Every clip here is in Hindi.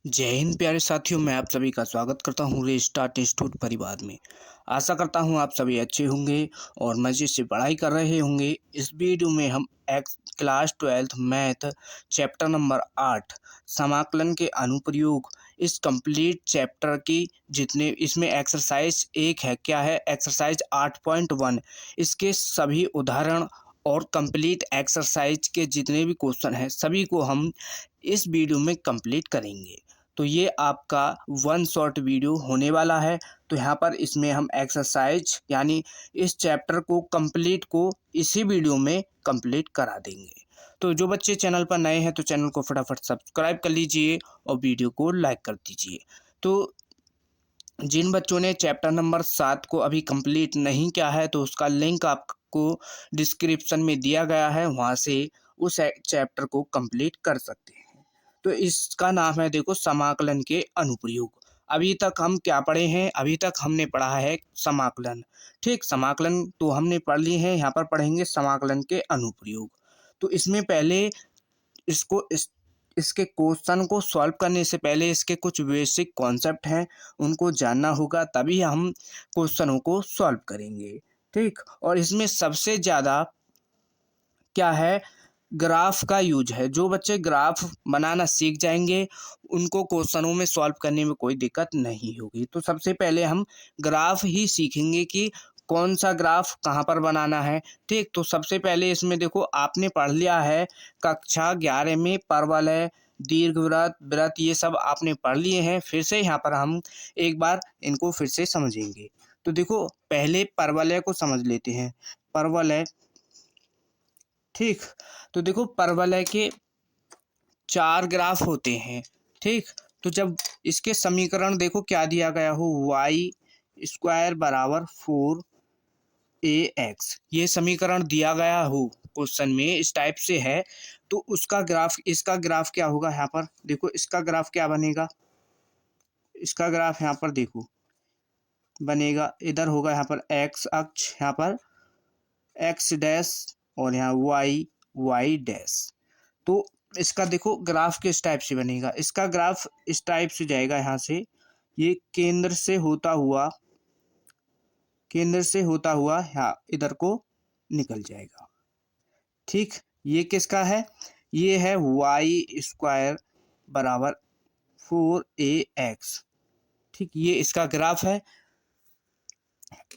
जय हिंद प्यारे साथियों, मैं आप सभी का स्वागत करता हूँ रीस्टार्ट इंस्टीट्यूट परिवार में। आशा करता हूँ आप सभी अच्छे होंगे और मज़े से पढ़ाई कर रहे होंगे। इस वीडियो में हम class 12th math chapter number 8 समाकलन के अनुप्रयोग इस कंप्लीट चैप्टर की जितने इसमें एक्सरसाइज एक है, क्या है एक्सरसाइज 8.1, इसके सभी उदाहरण और कंप्लीट एक्सरसाइज के जितने भी क्वेश्चन हैं सभी को हम इस वीडियो में कंप्लीट करेंगे। तो ये आपका वन शॉट वीडियो होने वाला है। तो यहाँ पर इसमें हम एक्सरसाइज यानी इस चैप्टर को कंप्लीट को इसी वीडियो में कंप्लीट करा देंगे। तो जो बच्चे चैनल पर नए हैं तो चैनल को फटाफट सब्सक्राइब कर लीजिए और वीडियो को लाइक कर दीजिए। तो जिन बच्चों ने चैप्टर नंबर 7 को अभी कंप्लीट नहीं किया है तो उसका लिंक आपको डिस्क्रिप्शन में दिया गया है, वहाँ से उस चैप्टर को कंप्लीट कर सकते हैं। तो इसका नाम है देखो समाकलन के अनुप्रयोग। अभी तक हम क्या पढ़े हैं? अभी तक हमने पढ़ा है समाकलन। ठीक, समाकलन तो हमने पढ़ ली है, यहाँ पर पढ़ेंगे समाकलन के अनुप्रयोग। तो इसमें पहले इसके क्वेश्चन को सॉल्व करने से पहले इसके कुछ बेसिक कॉन्सेप्ट हैं, उनको जानना होगा, तभी हम क्वेश्चनों को सॉल्व करेंगे। ठीक, और इसमें सबसे ज़्यादा क्या है, ग्राफ का यूज है। जो बच्चे ग्राफ बनाना सीख जाएंगे उनको क्वेश्चनों में सॉल्व करने में कोई दिक्कत नहीं होगी। तो सबसे पहले हम ग्राफ ही सीखेंगे कि कौन सा ग्राफ कहाँ पर बनाना है। ठीक, तो सबसे पहले इसमें देखो आपने पढ़ लिया है कक्षा 11 में परवलय, दीर्घवृत्त, वृत्त, ये सब आपने पढ़ लिए हैं। फिर से यहाँ पर हम एक बार इनको फिर से समझेंगे। तो देखो पहले परवलय को समझ लेते हैं। परवलय, ठीक, तो देखो परवलय के 4 ग्राफ होते हैं। ठीक, तो जब इसके समीकरण देखो क्या दिया गया हो, वाई स्क्वायर बराबर 4ax, ये समीकरण दिया गया हो क्वेश्चन में इस टाइप से है, तो उसका ग्राफ, इसका ग्राफ क्या होगा, यहाँ पर देखो इसका ग्राफ क्या बनेगा। इसका ग्राफ यहाँ पर देखो बनेगा, इधर होगा यहाँ पर एक्स अक्ष, यहाँ पर एक्स डैश और यहाँ वाई डैश। तो इसका देखो ग्राफ किस टाइप से बनेगा। इसका ग्राफ इस टाइप से जाएगा, यहाँ से ये केंद्र से होता हुआ यहाँ इधर को निकल जाएगा। ठीक, ये किसका है, ये है वाई स्क्वायर बराबर 4ax। ठीक, ये इसका ग्राफ है।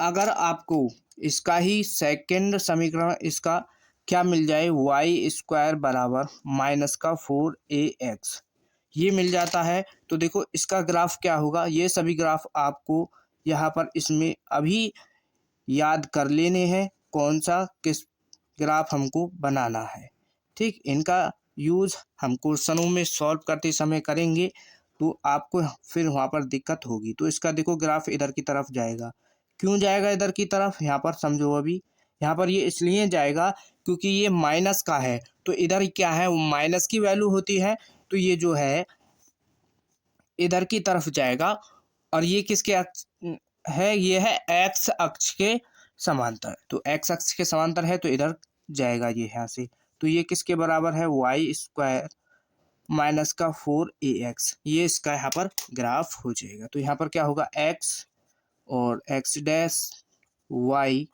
अगर आपको इसका ही सेकंड समीकरण इसका क्या मिल जाए, वाई स्क्वायर बराबर -4ax, ये मिल जाता है, तो देखो इसका ग्राफ क्या होगा। ये सभी ग्राफ आपको यहाँ पर इसमें अभी याद कर लेने हैं, कौन सा किस ग्राफ हमको बनाना है। ठीक, इनका यूज़ हम क्वेश्चनों में सॉल्व करते समय करेंगे, तो आपको फिर वहाँ पर दिक्कत होगी। तो इसका देखो ग्राफ इधर की तरफ जाएगा। क्यों जाएगा इधर की तरफ, यहाँ पर समझो। अभी यहाँ पर ये इसलिए जाएगा क्योंकि ये माइनस का है, तो इधर क्या है, माइनस की वैल्यू होती है, तो ये जो है इधर की तरफ जाएगा। और ये किसके अक्ष है, ये है एक्स अक्ष के समांतर। तो एक्स अक्ष के समांतर है तो इधर जाएगा ये यहाँ से। तो ये किसके बराबर है, वाई स्क्वायर -4ax, ये इसका यहाँ पर ग्राफ हो जाएगा। तो यहाँ पर क्या होगा, एक्स और एक्स डैश वाई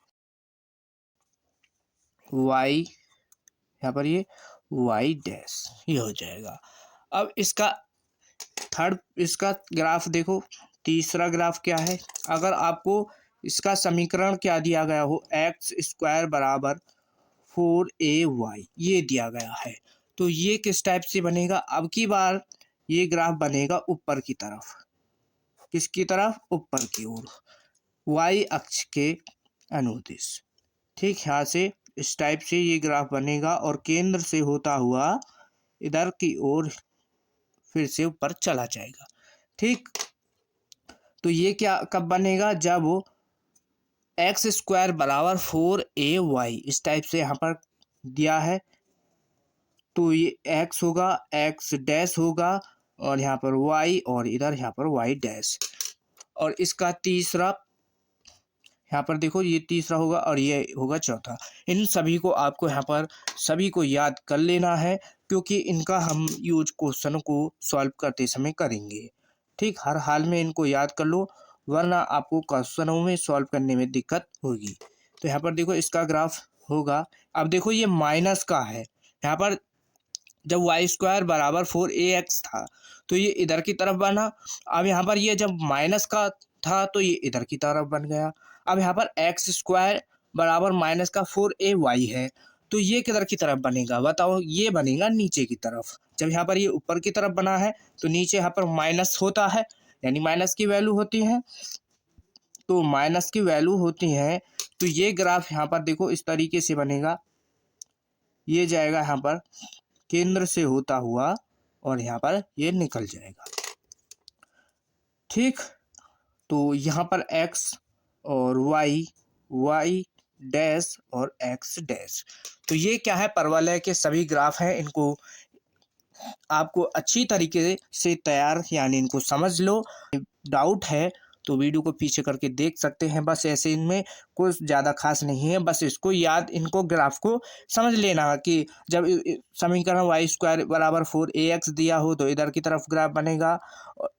यहाँ पर ये वाई डैश, ये हो जाएगा। अब इसका इसका ग्राफ देखो, तीसरा ग्राफ क्या है। अगर आपको इसका समीकरण क्या दिया गया हो, एक्स स्क्वायर बराबर 4ay, ये दिया गया है, तो ये किस टाइप से बनेगा। अब की बार ये ग्राफ बनेगा ऊपर की तरफ, किसकी तरफ, ऊपर की ओर, वाई अक्ष के अनुदिश। ठीक, यहाँ से इस टाइप से ये ग्राफ बनेगा और केंद्र से होता हुआ इधर की ओर फिर से ऊपर चला जाएगा। ठीक, तो ये क्या कब बनेगा, जब एक्स स्क्वायर बराबर 4ay, इस टाइप से यहाँ पर दिया है, तो ये एक्स होगा, एक्स डैश होगा और यहाँ पर वाई और इधर यहाँ पर वाई डैश। और इसका तीसरा यहाँ पर देखो, ये तीसरा होगा और ये होगा चौथा। इन सभी को आपको यहाँ पर सभी को याद कर लेना है, क्योंकि इनका हम यूज क्वेश्चन को सॉल्व करते समय करेंगे। ठीक, हर हाल में इनको याद कर लो, वरना आपको क्वेश्चनों में सॉल्व करने में दिक्कत होगी। तो यहाँ पर देखो इसका ग्राफ होगा। अब देखो ये माइनस का है, यहाँ पर जब वाई स्क्वायर बराबर 4ax था तो ये इधर की तरफ बना। अब यहाँ पर ये जब माइनस का था तो ये इधर की तरफ बन गया। अब यहाँ पर एक्स स्क्वायर बराबर माइनस का 4ay है, तो ये किधर की तरफ बनेगा बताओ? ये बनेगा नीचे की तरफ। जब यहाँ पर ये ऊपर की तरफ बना है तो नीचे यहाँ पर माइनस होता है, यानी माइनस की वैल्यू होती है। तो माइनस की वैल्यू होती है तो ये ग्राफ यहाँ पर देखो इस तरीके से बनेगा। ये जाएगा यहाँ पर केंद्र से होता हुआ और यहाँ पर ये निकल जाएगा। ठीक, तो यहाँ पर x और y डैश और x डैश, तो ये क्या है? परवलय के सभी ग्राफ हैं। इनको आपको अच्छी तरीके से तैयार यानी इनको समझ लो। डाउट है तो वीडियो को पीछे करके देख सकते हैं। बस ऐसे इनमें कुछ ज़्यादा खास नहीं है, बस इसको याद, इनको ग्राफ को समझ लेना कि जब समीकरण वाई स्क्वायर बराबर 4ax दिया हो तो इधर की तरफ ग्राफ बनेगा।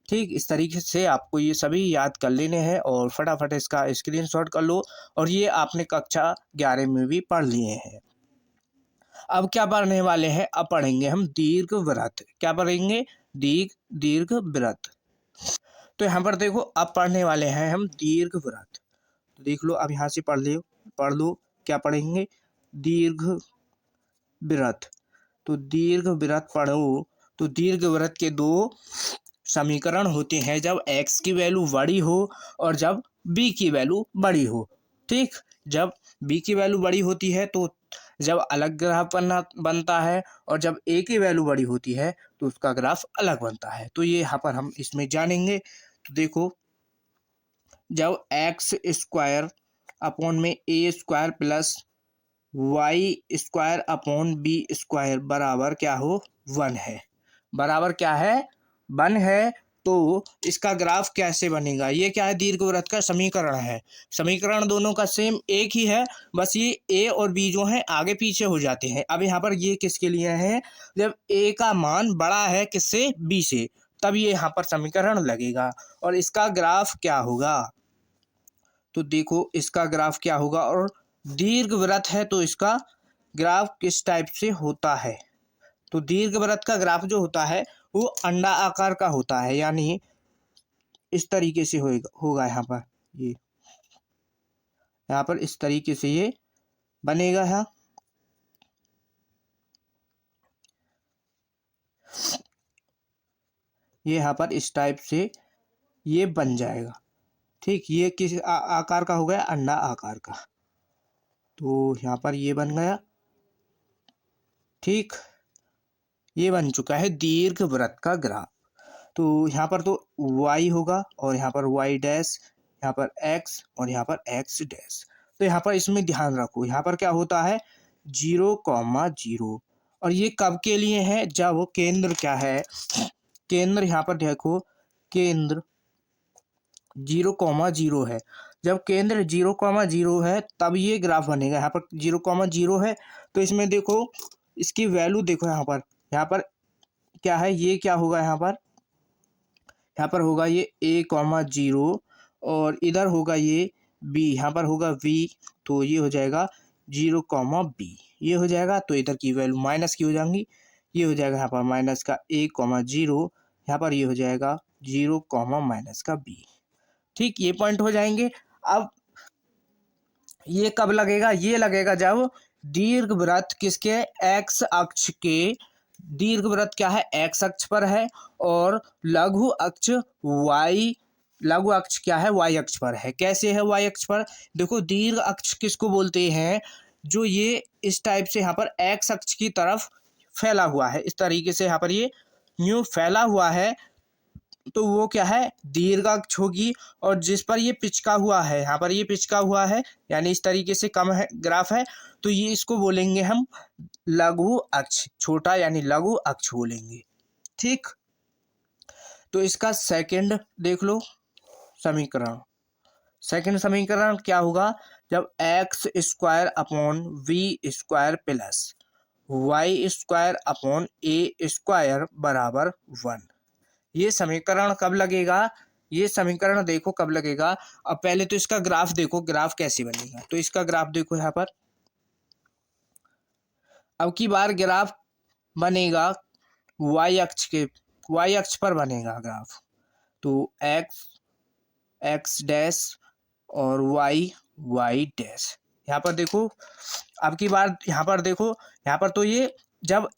ठीक, इस तरीके से आपको ये सभी याद कर लेने हैं और फटाफट इसका स्क्रीनशॉट कर लो। और ये आपने कक्षा 11 में भी पढ़ लिए हैं। अब क्या पढ़ने वाले हैं? अब पढ़ेंगे हम दीर्घवृत्त। क्या पढ़ेंगे? दीर्घवृत्त। तो यहाँ पर देखो अब पढ़ने वाले हैं हम दीर्घवृत्त। तो देख लो, अब यहाँ से पढ़ लो क्या पढ़ेंगे? दीर्घवृत्त। तो दीर्घवृत्त पढ़ो। तो दीर्घवृत्त के दो समीकरण होते हैं, जब x की वैल्यू बड़ी हो और जब b की वैल्यू बड़ी हो। ठीक, जब b की वैल्यू बड़ी होती है तो जब अलग ग्राफ बनता है, और जब a की वैल्यू बड़ी होती है तो उसका ग्राफ अलग बनता है। तो ये यहाँ पर हम इसमें जानेंगे। तो देखो, जब एक्स स्क्वायर अपॉन में a square plus y square upon b square बराबर क्या हो? 1 है। बराबर क्या है? 1 है। तो इसका ग्राफ कैसे बनेगा? ये क्या है? दीर्घवृत्त का समीकरण है। समीकरण दोनों का सेम एक ही है, बस ये ए और बी जो है आगे पीछे हो जाते हैं। अब यहाँ पर ये किसके लिए है? जब ए का मान बड़ा है किससे? बी से, तब ये यहाँ पर समीकरण लगेगा। और इसका ग्राफ क्या होगा? तो देखो इसका ग्राफ क्या होगा। और दीर्घवृत्त है तो इसका ग्राफ किस टाइप से होता है? तो दीर्घवृत्त का ग्राफ जो होता है वो अंडा आकार का होता है, यानी इस तरीके से होगा यहाँ पर। ये यहाँ पर इस तरीके से ये बनेगा है। ये यहाँ पर इस टाइप से ये बन जाएगा। ठीक, ये किस आकार का हो गया? अंडा आकार का। तो यहाँ पर ये बन गया। ठीक, ये बन चुका है दीर्घवृत्त का ग्राफ। तो यहाँ पर तो y होगा और यहाँ पर y डैश, यहाँ पर x और यहाँ पर x डैश। तो यहाँ पर इसमें ध्यान रखो, यहाँ पर क्या होता है? 0,0। और ये कब के लिए है? जब केंद्र क्या है? केंद्र यहाँ पर देखो, केंद्र 0,0 है। जब केंद्र 0,0 है तब ये ग्राफ बनेगा। यहाँ पर 0,0 है तो इसमें देखो, इसकी वैल्यू देखो, यहाँ पर क्या है? ये क्या होगा? यहाँ पर होगा ये a,0 और इधर होगा ये b, यहाँ पर होगा v, तो ये हो जाएगा 0,b। ये हो जाएगा तो इधर की वैल्यू माइनस की हो जाएंगी। ये हो जाएगा यहाँ पर माइनस का a,0, यहाँ पर ये हो जाएगा 0, माइनस का b। ठीक, ये पॉइंट हो जाएंगे। अब ये कब लगेगा? ये लगेगा जब दीर्घवृत्त किसके? x अक्ष के। दीर्घवृत्त क्या है? x अक्ष पर है और लघु अक्ष लघु अक्ष क्या है? y अक्ष पर है। कैसे है y अक्ष पर? देखो, दीर्घ अक्ष किसको बोलते हैं? जो ये इस टाइप से यहाँ पर x अक्ष की तरफ फैला हुआ है, इस तरीके से यहाँ पर ये न्यू फैला हुआ है, तो वो क्या है? दीर्घ अक्ष होगी। और जिस पर ये पिचका हुआ है, यहाँ पर ये पिचका हुआ है, यानी इस तरीके से कम है ग्राफ है, तो ये इसको बोलेंगे हम लघु अक्ष, छोटा यानी लघु अक्ष बोलेंगे। ठीक, तो इसका सेकंड देख लो समीकरण। सेकंड समीकरण क्या होगा? जब x square upon b square plus y square upon a square बराबर 1। ये समीकरण कब लगेगा, ये समीकरण देखो कब लगेगा। अब पहले तो इसका ग्राफ देखो, ग्राफ कैसे बनेगा। तो इसका ग्राफ देखो यहाँ पर, अब की बार ग्राफ बनेगा वाई अक्ष पर बनेगा ग्राफ। तो एक्स डैश और वाई डैश। यहाँ पर देखो, अब की बार यहाँ पर देखो, यहाँ पर तो ये जब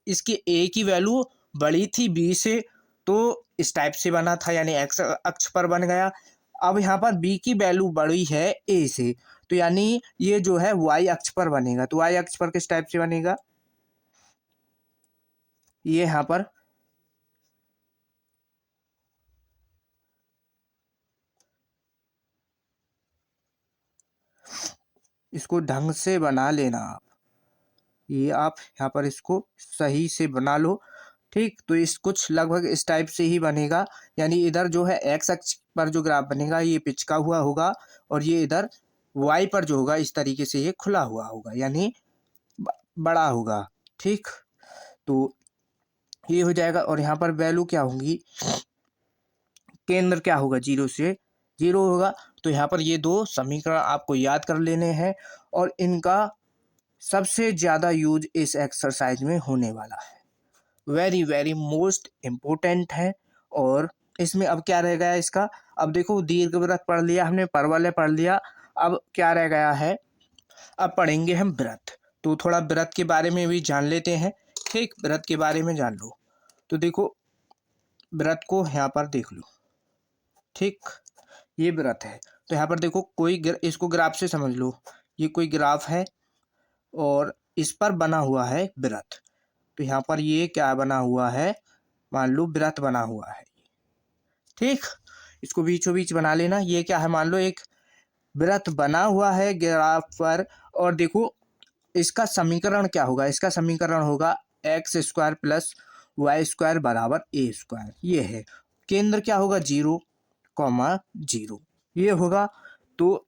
इसकी ए की वैल्यू बड़ी थी बी से तो इस टाइप से बना था, यानी एक्स अक्ष पर बन गया। अब यहाँ पर बी की वैल्यू बड़ी है ए से, तो यानी ये जो है वाई अक्ष पर बनेगा। तो वाई अक्ष पर किस टाइप से बनेगा, ये यहाँ पर इसको ढंग से बना लेना आप, ये आप यहाँ पर इसको सही से बना लो। ठीक, तो इस कुछ लगभग इस टाइप से ही बनेगा, यानी इधर जो है एक्स अक्ष पर जो ग्राफ बनेगा ये पिचका हुआ होगा, और ये इधर वाई पर जो होगा इस तरीके से ये खुला हुआ होगा, यानी बड़ा होगा। ठीक, तो ये हो जाएगा। और यहाँ पर वैल्यू क्या होंगी, केंद्र क्या होगा, 0 से 0 होगा। तो यहाँ पर ये दो समीकरण आपको याद कर लेने हैं, और इनका सबसे ज़्यादा यूज इस एक्सरसाइज में होने वाला है, वेरी वेरी मोस्ट इम्पोर्टेंट है। और इसमें अब क्या रह गया इसका, अब देखो दीर्घवृत्त पढ़ लिया हमने, परवलय पढ़ लिया, अब क्या रह गया है, अब पढ़ेंगे हम वृत्त। तो थोड़ा वृत्त के बारे में भी जान लेते हैं। ठीक, वृत्त के बारे में जान लो। तो देखो वृत्त को यहाँ पर देख लो। ठीक, ये वृत्त है। तो यहाँ पर देखो इसको ग्राफ से समझ लो, ये कोई ग्राफ है और इस पर बना हुआ है वृत्त। तो यहाँ पर ये क्या बना हुआ है, मान लो वृत्त बना हुआ है। ठीक, इसको बीचों बीच बना लेना। ये क्या है, मान लो एक वृत्त बना हुआ है ग्राफ पर, और देखो इसका समीकरण क्या होगा, इसका समीकरण होगा x square plus y square बराबर ए स्क्वायर। ये है, केंद्र क्या होगा 0,0 ये होगा। तो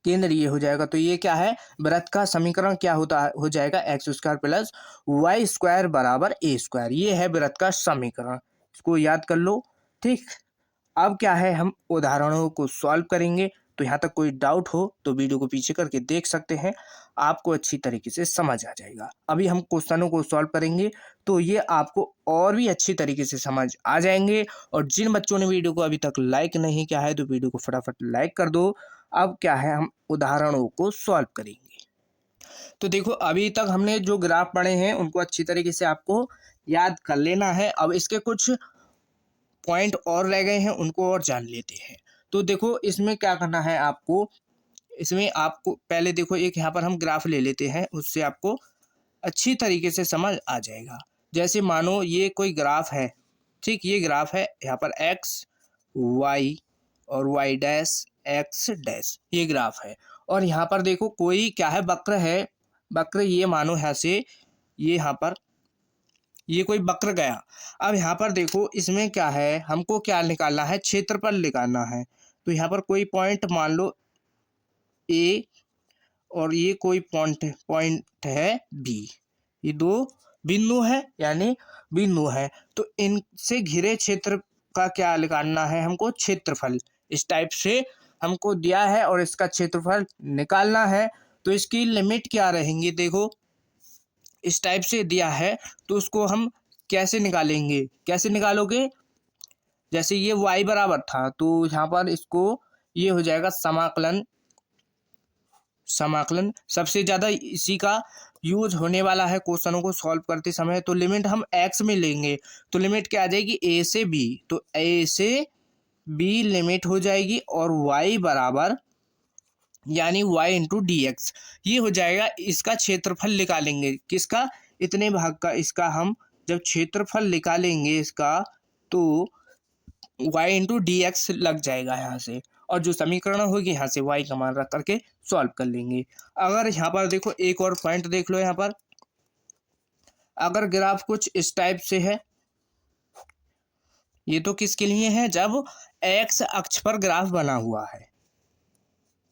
केंद्र ये हो जाएगा। तो ये क्या है, वृत्त का समीकरण क्या हो जाएगा, x square plus y square बराबर ए स्क्वायर। ये है वृत्त का समीकरण, इसको याद कर लो। ठीक, अब क्या है, हम उदाहरणों को सॉल्व करेंगे। तो यहाँ तक कोई डाउट हो तो वीडियो को पीछे करके देख सकते हैं, आपको अच्छी तरीके से समझ आ जाएगा। अभी हम क्वेश्चनों को सॉल्व करेंगे तो ये आपको और भी अच्छी तरीके से समझ आ जाएंगे। और जिन बच्चों ने वीडियो को अभी तक लाइक नहीं किया है तो वीडियो को फटाफट लाइक कर दो। अब क्या है, हम उदाहरणों को सॉल्व करेंगे। तो देखो अभी तक हमने जो ग्राफ पढ़े हैं उनको अच्छी तरीके से आपको याद कर लेना है। अब इसके कुछ पॉइंट और रह गए हैं, उनको और जान लेते हैं। तो देखो इसमें क्या करना है आपको, इसमें आपको पहले देखो एक यहाँ पर हम ग्राफ ले लेते हैं, उससे आपको अच्छी तरीके से समझ आ जाएगा। जैसे मानो ये कोई ग्राफ है। ठीक, ये ग्राफ है, यहाँ पर एक्स वाई और वाई डैश एक्स डैश, ये ग्राफ है। और यहाँ पर देखो कोई क्या है, वक्र है। वक्र ये मानो यहाँ से ये यहाँ पर ये कोई वक्र गया। अब यहाँ पर देखो इसमें क्या है, हमको क्या निकालना है, क्षेत्रफल निकालना है। तो यहाँ पर कोई पॉइंट मान लो ए, और ये कोई पॉइंट है बी, ये दो बिंदु है, यानी बिंदु है। तो इनसे घिरे क्षेत्र का क्या निकालना है हमको, क्षेत्रफल। इस टाइप से हमको दिया है और इसका क्षेत्रफल निकालना है। तो इसकी लिमिट क्या रहेंगी, देखो इस टाइप से दिया है तो उसको हम कैसे निकालेंगे, कैसे निकालोगे, जैसे ये y बराबर था तो यहाँ पर इसको ये हो जाएगा समाकलन। सबसे ज़्यादा इसी का यूज होने वाला है क्वेश्चनों को सॉल्व करते समय। तो लिमिट हम x में लेंगे, तो लिमिट क्या आ जाएगी, a से b। तो a से b लिमिट हो जाएगी, और y बराबर यानी y इंटू डी एक्स, ये हो जाएगा। इसका क्षेत्रफल निकालेंगे, किसका, इतने भाग का। इसका हम जब क्षेत्रफल निकालेंगे इसका, तो y इंटू डी एक्स लग जाएगा यहाँ से, और जो समीकरण होगी यहाँ से y का मान रख करके सॉल्व कर लेंगे। अगर यहाँ पर देखो एक और पॉइंट देख लो, यहाँ पर अगर ग्राफ कुछ इस टाइप से है, ये तो किसके लिए है, जब x अक्ष पर ग्राफ बना हुआ है।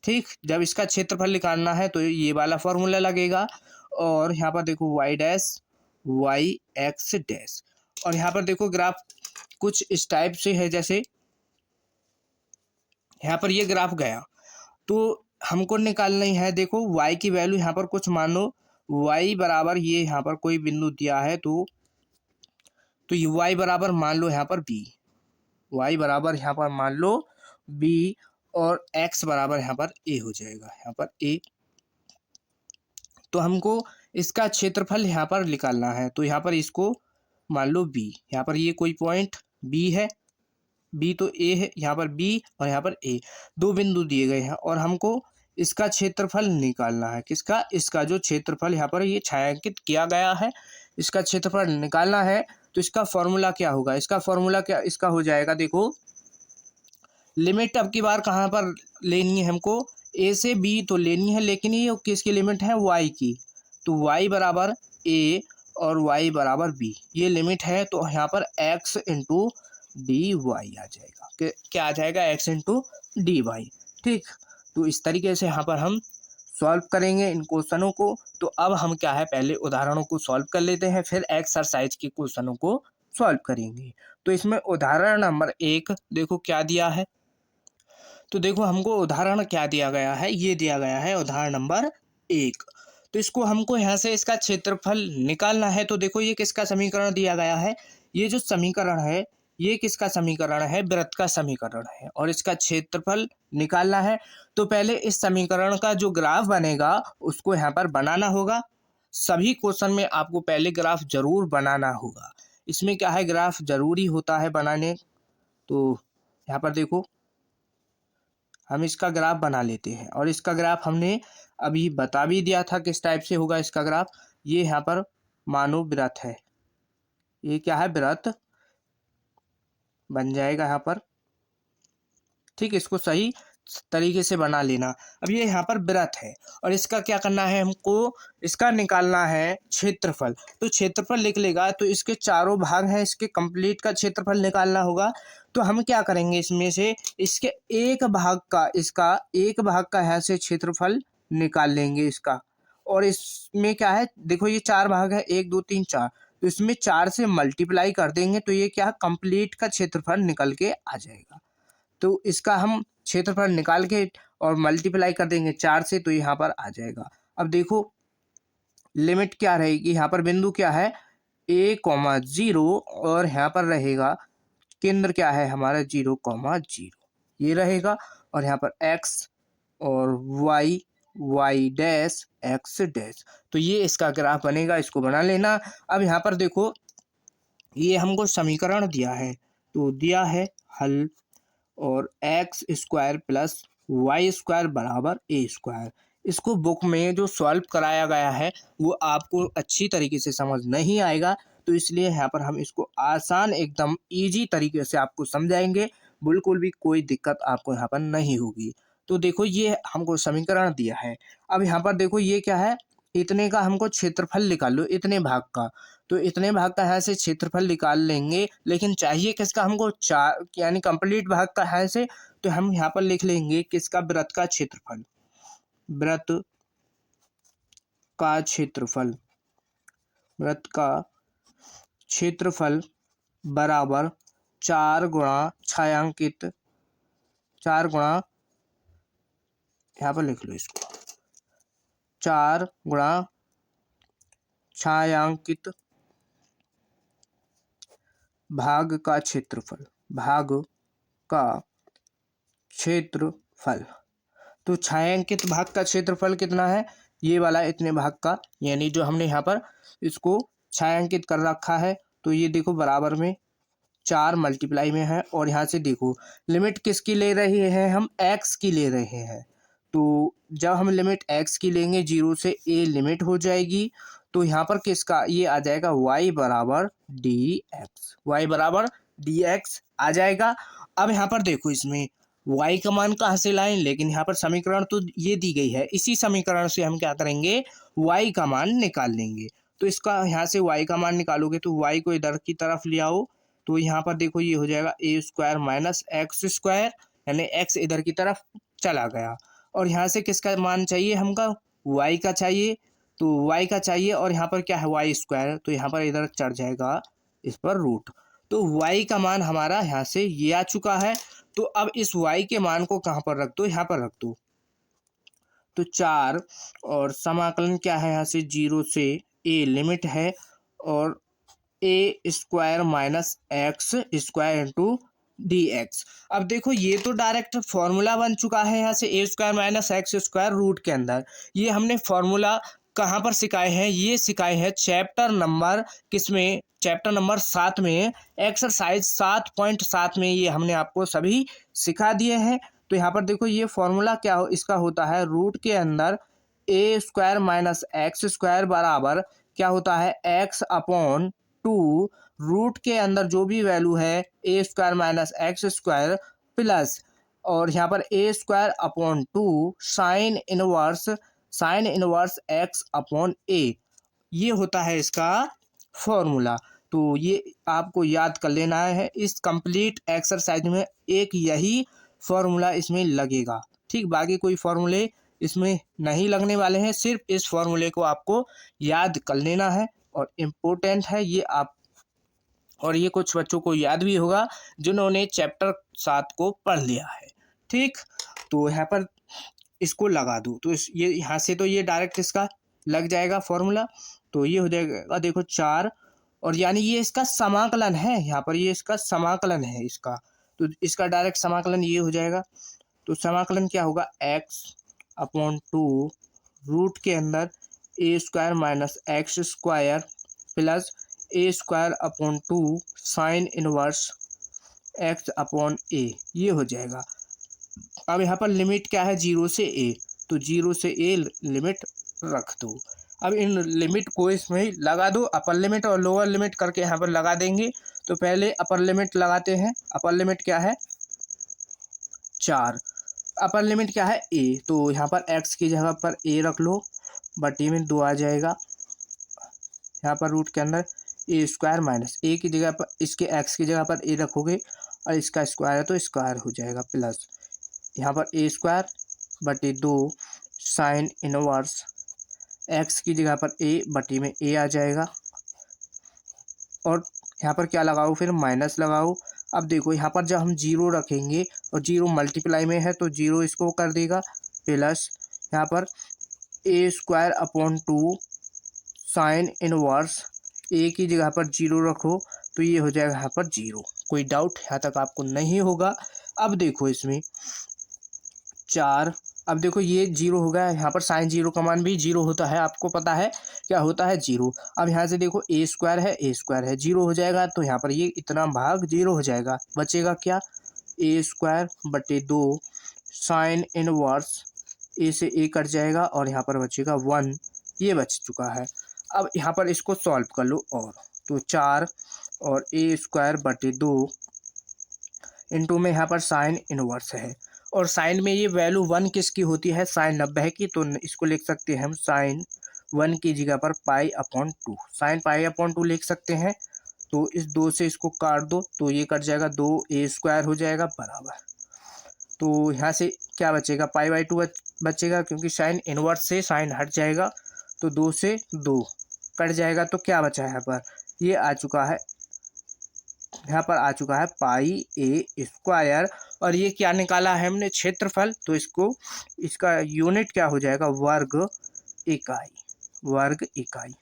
ठीक, जब इसका क्षेत्रफल निकालना है तो ये वाला फॉर्मूला लगेगा। और यहाँ पर देखो y dash y x dash. और यहाँ पर देखो ग्राफ कुछ इस टाइप से है, जैसे यहाँ पर ये ग्राफ गया तो हमको निकालनी है, देखो y की वैल्यू यहाँ पर कुछ मान लो y बराबर, ये यहाँ पर कोई बिंदु दिया है तो ये y बराबर मान लो यहाँ पर b, y बराबर यहाँ पर मान लो b और x बराबर यहाँ पर a हो जाएगा, यहाँ पर a। तो हमको इसका क्षेत्रफल यहाँ पर निकालना है, तो यहाँ पर इसको मान लो b, यहाँ पर ये कोई पॉइंट b है, b तो a है, यहाँ पर b और यहाँ पर a, दो बिंदु दिए गए हैं और हमको इसका क्षेत्रफल निकालना है। किसका? इसका जो क्षेत्रफल यहाँ पर ये छायांकित किया गया है, इसका क्षेत्रफल निकालना है। तो इसका फॉर्मूला क्या होगा? इसका फॉर्मूला क्या इसका हो जाएगा, देखो लिमिट अब की बार कहाँ पर लेनी है हमको, a से b तो लेनी है, लेकिन ये किसकी लिमिट है? y की। तो y बराबर a और y बराबर b, ये लिमिट है। तो यहाँ पर x इंटू डी वाई आ जाएगा। क्या आ जाएगा? x into d y. ठीक, तो इस तरीके से यहाँ पर हम सॉल्व करेंगे इन क्वेश्चनों को। तो अब हम क्या है, पहले उदाहरणों को सॉल्व कर लेते हैं, फिर एक्सरसाइज के क्वेश्चनों को सॉल्व करेंगे। तो इसमें उदाहरण नंबर 1 देखो क्या दिया है। तो देखो हमको उदाहरण क्या दिया गया है, ये दिया गया है उदाहरण नंबर 1। तो इसको हमको यहाँ से इसका क्षेत्रफल निकालना है। तो देखो ये किसका समीकरण दिया गया है, ये जो समीकरण है ये किसका समीकरण है? वृत्त का समीकरण है और इसका क्षेत्रफल निकालना है। तो पहले इस समीकरण का जो ग्राफ बनेगा उसको यहाँ पर बनाना होगा। सभी क्वेश्चन में आपको पहले ग्राफ जरूर बनाना होगा, इसमें क्या है ग्राफ जरूरी होता है बनाने। तो यहाँ पर देखो हम इसका ग्राफ बना लेते हैं और इसका ग्राफ हमने अभी बता भी दिया था किस टाइप से होगा इसका ग्राफ। ये यहाँ पर मानो वृत्त है, ये क्या है? वृत्त बन जाएगा यहाँ पर। ठीक, इसको सही तरीके से बना लेना। अब ये यहाँ पर वृत्त है और इसका क्या करना है हमको, इसका निकालना है क्षेत्रफल। तो क्षेत्रफल लिख लेगा, तो इसके चारों भाग हैं, इसके कंप्लीट का क्षेत्रफल निकालना होगा। तो हम क्या करेंगे, इसमें से इसके एक भाग का, इसका एक भाग का यहाँ से क्षेत्रफल निकाल लेंगे इसका। और इसमें क्या है, देखो ये चार भाग है, 1 2 3 4, तो इसमें 4 से मल्टीप्लाई कर देंगे तो ये क्या कंप्लीट का क्षेत्रफल निकल के आ जाएगा। तो इसका हम क्षेत्रफल निकाल के और मल्टीप्लाई कर देंगे 4 से, तो यहाँ पर आ जाएगा। अब देखो लिमिट क्या रहेगी, यहाँ पर बिंदु क्या है? a,0 और यहाँ पर रहेगा केंद्र क्या है हमारा? 0,0 ये रहेगा। और यहाँ पर x और y, y dash x dash. तो ये इसका ग्राफ बनेगा, इसको बना लेना। अब यहाँ पर देखो ये हमको समीकरण दिया है, तो दिया है हल और x square plus y square बराबर ए स्क्वायर। इसको बुक में जो सॉल्व कराया गया है वो आपको अच्छी तरीके से समझ नहीं आएगा, तो इसलिए यहाँ पर हम इसको आसान एकदम इजी तरीके से आपको समझाएंगे, बिल्कुल भी कोई दिक्कत आपको यहाँ पर नहीं होगी। तो देखो ये हमको समीकरण दिया है। अब यहाँ पर देखो ये क्या है, इतने का हमको क्षेत्रफल निकाल लो, इतने भाग का। तो इतने भाग का यहाँ से क्षेत्रफल निकाल लेंगे, लेकिन चाहिए किसका हमको? 4 यानी कंप्लीट भाग का है से। तो हम यहाँ पर लिख लेंगे किसका? वृत्त का क्षेत्रफल। वृत्त का क्षेत्रफल, वृत्त का क्षेत्रफल बराबर 4 गुणा छायांकित, 4 गुणा, यहाँ पर लिख लो इसको, 4 गुणा छायांकित भाग का क्षेत्रफल, भाग का क्षेत्रफल। तो छायांकित भाग का क्षेत्रफल कितना है? ये वाला इतने भाग का, यानी जो हमने यहाँ पर इसको छायांकित कर रखा है। तो ये देखो बराबर में 4 मल्टीप्लाई में है और यहाँ से देखो लिमिट किसकी ले रहे हैं हम? x की ले रहे हैं। तो जब हम लिमिट x की लेंगे 0 से a लिमिट हो जाएगी, तो यहाँ पर किसका? ये आ जाएगा y बराबर dx, y बराबर dx आ जाएगा। अब यहाँ पर देखो इसमें y का मान कहाँ से लाएं, लेकिन यहाँ पर समीकरण तो ये दी गई है, इसी समीकरण से हम क्या करेंगे? y का मान निकाल लेंगे। तो इसका यहाँ से y का मान निकालोगे तो y को इधर की तरफ ले आओ, तो यहाँ पर देखो ये हो जाएगा a square minus x square, यानी x इधर की तरफ चला गया। और यहाँ से किसका मान चाहिए हमको? y का चाहिए। तो y का चाहिए और यहाँ पर क्या है वाई स्क्वायर, तो यहाँ पर इधर चढ़ जाएगा इस पर रूट। तो y का मान हमारा यहाँ से ये आ चुका है। तो अब इस y के मान को कहाँ पर रख दो, यहाँ पर रख दो। तो 4 और समाकलन क्या है, यहाँ से 0 से a लिमिट है और a square minus x square into d x. अब देखो ये तो डायरेक्ट फॉर्मूला बन चुका है यहाँ से a square minus x square root के अंदर। ये हमने फॉर्मूला कहाँ पर सिखाए हैं, ये सिखाए हैं चैप्टर नंबर किसमें, चैप्टर नंबर 7 में, एक्सरसाइज 7.7 में ये हमने आपको सभी सिखा दिए हैं। तो यहाँ पर देखो ये फॉर्मूला क्या हो, इसका होता है रूट के अंदर a square minus x square बराबर क्या होता है एक्स अपॉन 2 रूट के अंदर जो भी वैल्यू है a square minus x square plus और यहाँ पर a square upon 2 sine inverse x upon a, ये होता है इसका फॉर्मूला। तो ये आपको याद कर लेना है, इस कंप्लीट एक्सरसाइज में एक यही फॉर्मूला इसमें लगेगा। ठीक, बाकी कोई फॉर्मूले इसमें नहीं लगने वाले हैं, सिर्फ इस फॉर्मूले को आपको याद कर लेना है और इम्पोर्टेंट है ये आप, और ये कुछ बच्चों को याद भी होगा जिन्होंने चैप्टर 7 को पढ़ लिया है। ठीक, तो यहाँ पर इसको लगा दूँ तो ये यहाँ से तो ये डायरेक्ट इसका लग जाएगा फॉर्मूला। तो ये हो जाएगा देखो 4 और यानी ये इसका समाकलन है, यहाँ पर ये इसका समाकलन है इसका, तो इसका डायरेक्ट समाकलन ये हो जाएगा। तो समाकलन क्या होगा एक्स अपॉन 2 रूट के अंदर a square minus x square plus a square upon 2 sine inverse x upon a, ये हो जाएगा। अब यहाँ पर लिमिट क्या है 0 से a, तो 0 से a लिमिट रख दो। अब इन लिमिट को इसमें लगा दो, अपर लिमिट और लोअर लिमिट करके यहाँ पर लगा देंगे। तो पहले अपर लिमिट लगाते हैं, अपर लिमिट क्या है 4, अपर लिमिट क्या है a, तो यहाँ पर x की जगह पर a रख लो, बटी में 2 आ जाएगा। यहाँ पर रूट के अंदर ए स्क्वायर माइनस ए की जगह पर इसके x की जगह पर a रखोगे और इसका स्क्वायर है तो स्क्वायर हो जाएगा प्लस यहाँ पर ए स्क्वायर बटी 2 साइन इनवर्स एक्स की जगह पर ए बटी में ए आ जाएगा और यहाँ पर क्या लगाओ फिर माइनस लगाओ। अब देखो यहाँ पर जब हम 0 रखेंगे और 0 मल्टीप्लाई में है तो 0 इसको कर देगा प्लस यहाँ पर a square upon 2 sine inverse ए की जगह पर 0 रखो तो ये हो जाएगा यहाँ पर 0। कोई डाउट यहाँ तक आपको नहीं होगा। अब देखो इसमें 4, अब देखो ये 0 हो गया, यहाँ पर साइन 0 का मान भी 0 होता है, आपको पता है क्या होता है 0। अब यहाँ से देखो ए स्क्वायर है 0 हो जाएगा तो यहाँ पर ये इतना भाग 0 हो जाएगा, बचेगा क्या ए स्क्वायर बटे 2 साइन इनवर्स ए से ए कट जाएगा और यहाँ पर बचेगा 1, ये बच चुका है। अब यहाँ पर इसको सॉल्व कर लो और तो 4 और ए स्क्वायर बटे 2 इंटू में यहाँ पर साइन इनवर्स है और साइन में ये वैल्यू 1 किसकी होती है साइन 90 की, तो इसको लिख सकते हैं हम साइन 1 की जगह पर pi upon 2, sine pi upon 2 लिख सकते हैं। तो इस 2 से इसको काट दो तो ये कट जाएगा 2 ए स्क्वायर हो जाएगा बराबर, तो यहाँ से क्या बचेगा पाई बाई 2 बचेगा क्योंकि साइन इनवर्स से साइन हट जाएगा तो 2 से 2 कट जाएगा तो क्या बचा है यहाँ पर ये आ चुका है, यहाँ पर आ चुका है पाई ए स्क्वायर और ये क्या निकाला है हमने क्षेत्रफल, तो इसका यूनिट क्या हो जाएगा वर्ग इकाई।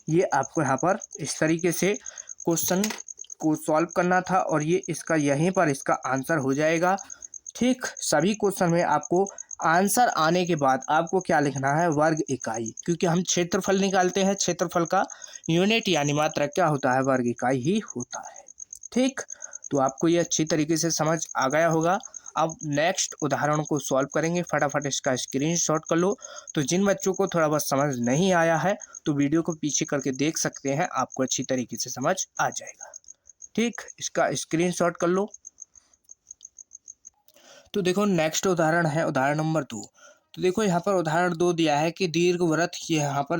ये आपको यहाँ पर इस तरीके से क्वेश्चन को सॉल्व करना था और ये इसका यहीं पर इसका आंसर हो जाएगा। ठीक, सभी क्वेश्चन में आपको आंसर आने के बाद आपको क्या लिखना है वर्ग इकाई, क्योंकि हम क्षेत्रफल निकालते हैं, क्षेत्रफल का यूनिट यानी मात्रा क्या होता है वर्ग इकाई ही होता है। ठीक, तो आपको ये अच्छी तरीके से समझ आ गया होगा। अब नेक्स्ट उदाहरण को सॉल्व करेंगे, फटाफट इसका स्क्रीनशॉट कर लो। तो जिन बच्चों को थोड़ा बहुत समझ नहीं आया है तो वीडियो को पीछे करके देख सकते हैं, आपको अच्छी तरीके से समझ आ जाएगा। ठीक, इसका स्क्रीनशॉट कर लो। तो देखो नेक्स्ट उदाहरण है उदाहरण नंबर 2। तो देखो यहाँ पर उदाहरण 2 दिया है कि दीर्घवृत्त, ये यहाँ पर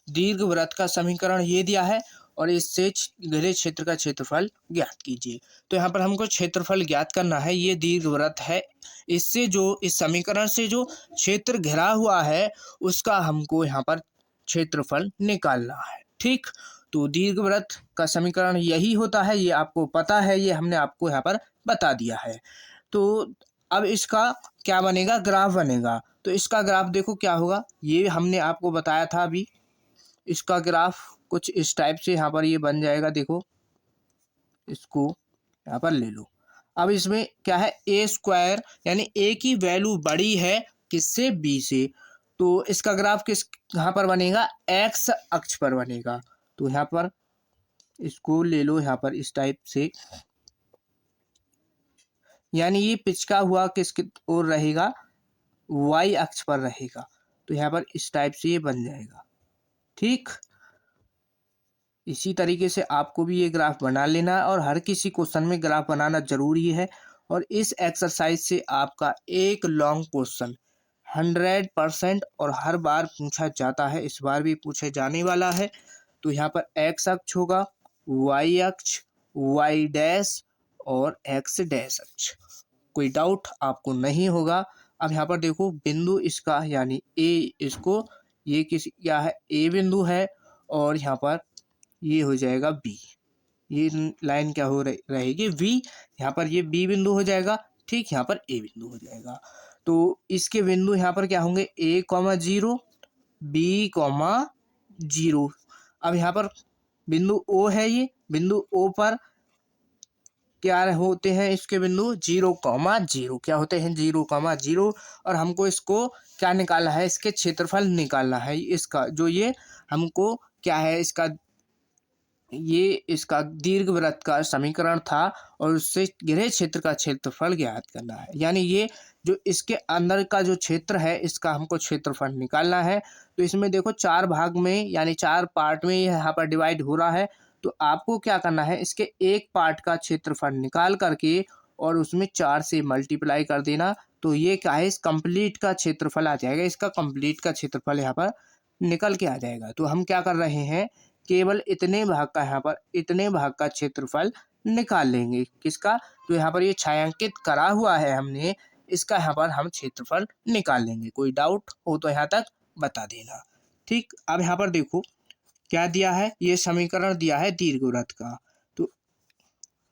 दीर्घवृत्त का समीकरण ये दिया है और इससे घिरे क्षेत्र का क्षेत्रफल ज्ञात कीजिए। तो यहाँ पर हमको क्षेत्रफल ज्ञात करना है। ये दीर्घवृत्त है, इससे जो इस समीकरण से जो क्षेत्र घिरा हुआ है उसका हमको यहाँ पर क्षेत्रफल निकालना है। ठीक, तो दीर्घवृत्त का समीकरण यही होता है, ये आपको पता है, ये हमने आपको यहाँ पर बता दिया है। तो अब इसका क्या बनेगा, ग्राफ बनेगा। तो इसका ग्राफ देखो क्या होगा, ये हमने आपको बताया था अभी। इसका ग्राफ कुछ इस टाइप से यहाँ पर ये बन जाएगा। देखो इसको यहाँ पर ले लो। अब इसमें क्या है, ए स्क्वायर यानी ए की वैल्यू बड़ी है किससे, बी से। तो इसका ग्राफ किस यहाँ पर बनेगा, एक्स अक्ष पर बनेगा। तो यहाँ पर इसको ले लो यहाँ पर इस टाइप से, यानी ये पिचका हुआ किसकी ओर रहेगा, वाई अक्ष पर रहेगा। तो यहाँ पर इस टाइप से ये बन जाएगा। ठीक, इसी तरीके से आपको भी ये ग्राफ बना लेना, और हर किसी क्वेश्चन में ग्राफ बनाना जरूरी है। और इस एक्सरसाइज से आपका एक लॉन्ग क्वेश्चन 100% और हर बार पूछा जाता है, इस बार भी पूछे जाने वाला है। तो यहाँ पर एक्स अक्ष होगा, वाई अक्ष, वाई डैश और एक्स डैश अक्ष। कोई डाउट आपको नहीं होगा। अब यहाँ पर देखो बिंदु इसका यानी ए, इसको ये किस क्या है, ए बिंदु है, और यहाँ पर ये हो जाएगा बी। ये लाइन क्या हो रहेगी, वी। यहाँ पर ये बी बिंदु हो जाएगा। ठीक, यहाँ पर ए बिंदु हो जाएगा। तो इसके बिंदु यहाँ पर क्या होंगे, a comma zero, b comma zero. अब यहाँ पर बिंदु ओ है, ये बिंदु ओ पर क्या होते हैं इसके बिंदु, 0,0। क्या होते हैं, 0,0। और हमको इसको क्या निकालना है, इसके क्षेत्रफल निकालना है। इसका जो ये हमको क्या है, इसका दीर्घवृत्त का समीकरण था, और उससे घिरे क्षेत्र का क्षेत्रफल ज्ञात करना है। यानी ये जो इसके अंदर का जो क्षेत्र है इसका हमको क्षेत्रफल निकालना है। तो इसमें देखो 4 भाग में यानी 4 पार्ट में यहाँ पर डिवाइड हो रहा है। तो आपको क्या करना है, इसके एक पार्ट का क्षेत्रफल निकाल करके और उसमें 4 से मल्टीप्लाई कर देना। तो ये क्या है, इस कंप्लीट का क्षेत्रफल आ जाएगा। इसका कंप्लीट का क्षेत्रफल यहाँ पर निकल के आ जाएगा। तो हम क्या कर रहे हैं, केवल इतने भाग का यहाँ पर इतने भाग का क्षेत्रफल निकाल लेंगे। किसका, तो यहाँ पर ये छायांकित करा हुआ है हमने, इसका यहाँ पर हम क्षेत्रफल निकाल लेंगे। कोई डाउट हो तो यहाँ तक बता देना। ठीक, अब यहाँ पर देखो क्या दिया है, ये समीकरण दिया है दीर्घवृत्त का। तो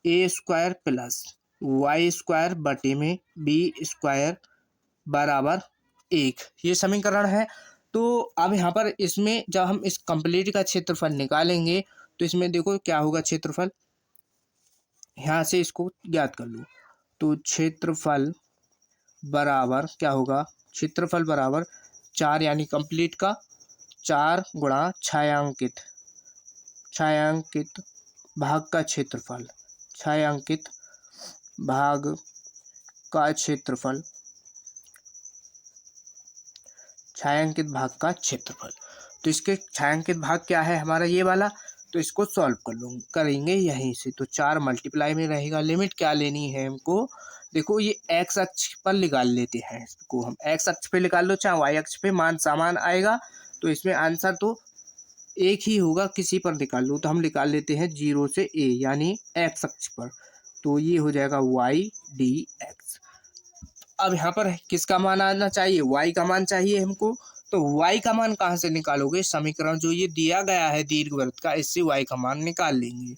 ए स्क्वायर प्लस वाई स्क्वायर बटे में बी स्क्वायर बराबर 1, ये समीकरण है। तो अब यहाँ पर इसमें जब हम इस कंप्लीट का क्षेत्रफल निकालेंगे तो इसमें देखो क्या होगा, क्षेत्रफल यहाँ से इसको ज्ञात कर लो। तो क्षेत्रफल बराबर क्या होगा, क्षेत्रफल बराबर 4 यानी कंप्लीट का 4 गुणा छायांकित भाग का क्षेत्रफल, छायांकित भाग का क्षेत्रफल, छायांकित भाग का क्षेत्रफल। तो इसके छायांकित भाग क्या है हमारा, ये वाला। तो इसको सॉल्व करेंगे यहीं से। तो 4 मल्टीप्लाई में रहेगा। लिमिट क्या लेनी है हमको, देखो ये एक्स अक्ष पर निकाल लेते हैं इसको हम। एक्स अक्ष पे निकाल लो चाहे वाई अक्ष पे, मान समान आएगा। तो इसमें आंसर तो एक ही होगा, किसी पर निकाल लो। तो हम निकाल लेते हैं 0 से a यानी एक्स अक्ष पर। तो ये हो जाएगा वाई डी एक्स। अब यहाँ पर किसका मान आना चाहिए, y का मान चाहिए हमको। तो y का मान कहाँ से निकालोगे, समीकरण जो ये दिया गया है दीर्घवृत्त का, इससे y का मान निकाल लेंगे।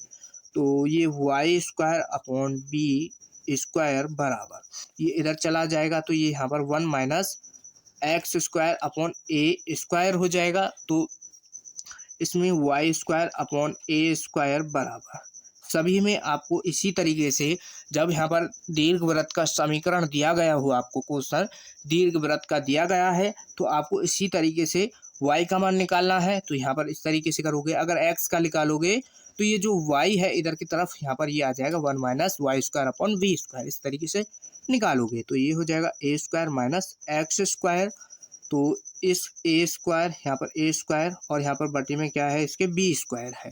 तो ये y square upon b square बराबर, ये इधर चला जाएगा तो ये यहाँ पर 1 minus x square upon a square हो जाएगा। तो इसमें Y square upon a square बराबर, सभी में आपको इसी तरीके से जब यहाँ पर दीर्घवृत्त का समीकरण दिया गया हो, आपको क्वेश्चन दीर्घवृत्त का दिया गया है, तो आपको इसी तरीके से y का मान निकालना है। तो यहाँ पर इस तरीके से करोगे। अगर x का निकालोगे तो ये जो y है इधर की तरफ यहाँ पर ये आ जाएगा 1 minus y square upon b square, इस तरीके से निकालोगे। तो ये हो जाएगा a square minus x square. तो इस ए स्क्वायर यहाँ पर ए स्क्वायर और यहाँ पर बटे में क्या है इसके बी स्क्वायर है।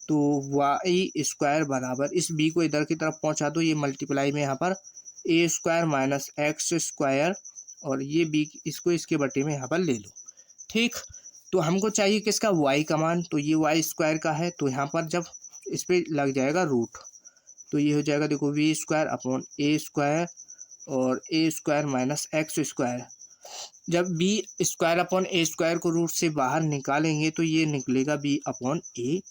तो वाई स्क्वायर बराबर, इस बी को इधर की तरफ पहुंचा दो, ये मल्टीप्लाई में यहाँ पर a square minus x square और ये बी इसको इसके बटे में यहाँ पर ले लो। ठीक, तो हमको चाहिए किसका, y का मान। तो ये वाई स्क्वायर का है, तो यहाँ पर जब इस पर लग जाएगा रूट, तो ये हो जाएगा देखो b square upon a square और a square minus x square. जब b square upon a square को रूट से बाहर निकालेंगे तो ये निकलेगा बी अपॉन ए,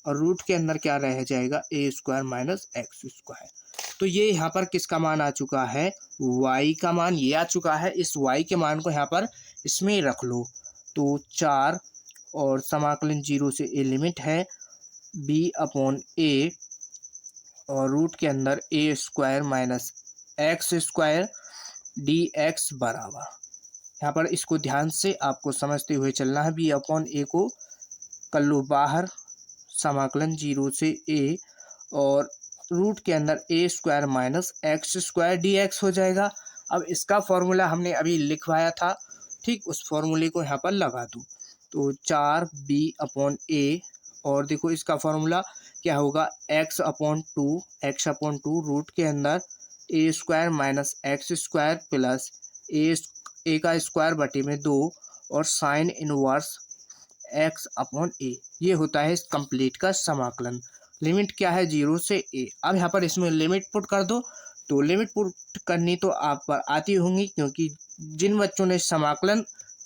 और रूट के अंदर क्या रह जाएगा, a square minus x square. तो ये यहाँ पर किसका मान आ चुका है, y का मान ये आ चुका है। इस y के मान को यहाँ पर इसमें रख लो, तो 4 और समाकलन 0 से ए लिमिट है b अपॉन ए और रूट के अंदर a square minus x square d x बराबर, यहाँ पर इसको ध्यान से आपको समझते हुए चलना है। b अपॉन ए को कर लो बाहर, समाकलन 0 से ए और रूट के अंदर a square minus x square d x हो जाएगा। अब इसका फॉर्मूला हमने अभी लिखवाया था, ठीक, उस फॉर्मूले को यहाँ पर लगा दूँ, तो 4b अपॉन ए और देखो इसका फॉर्मूला क्या होगा, एक्स अपॉन टू रूट के अंदर a square minus x square plus a का स्क्वायर बटे में 2 और sine inverse x upon a. ये होता है इस कंप्लीट का समाकलन। लिमिट क्या है, 0 से ए। अब यहाँ पर इसमें लिमिट पुट कर दो, तो लिमिट पुट करनी तो आप पर आती होंगी, क्योंकि जिन बच्चों ने समाकलन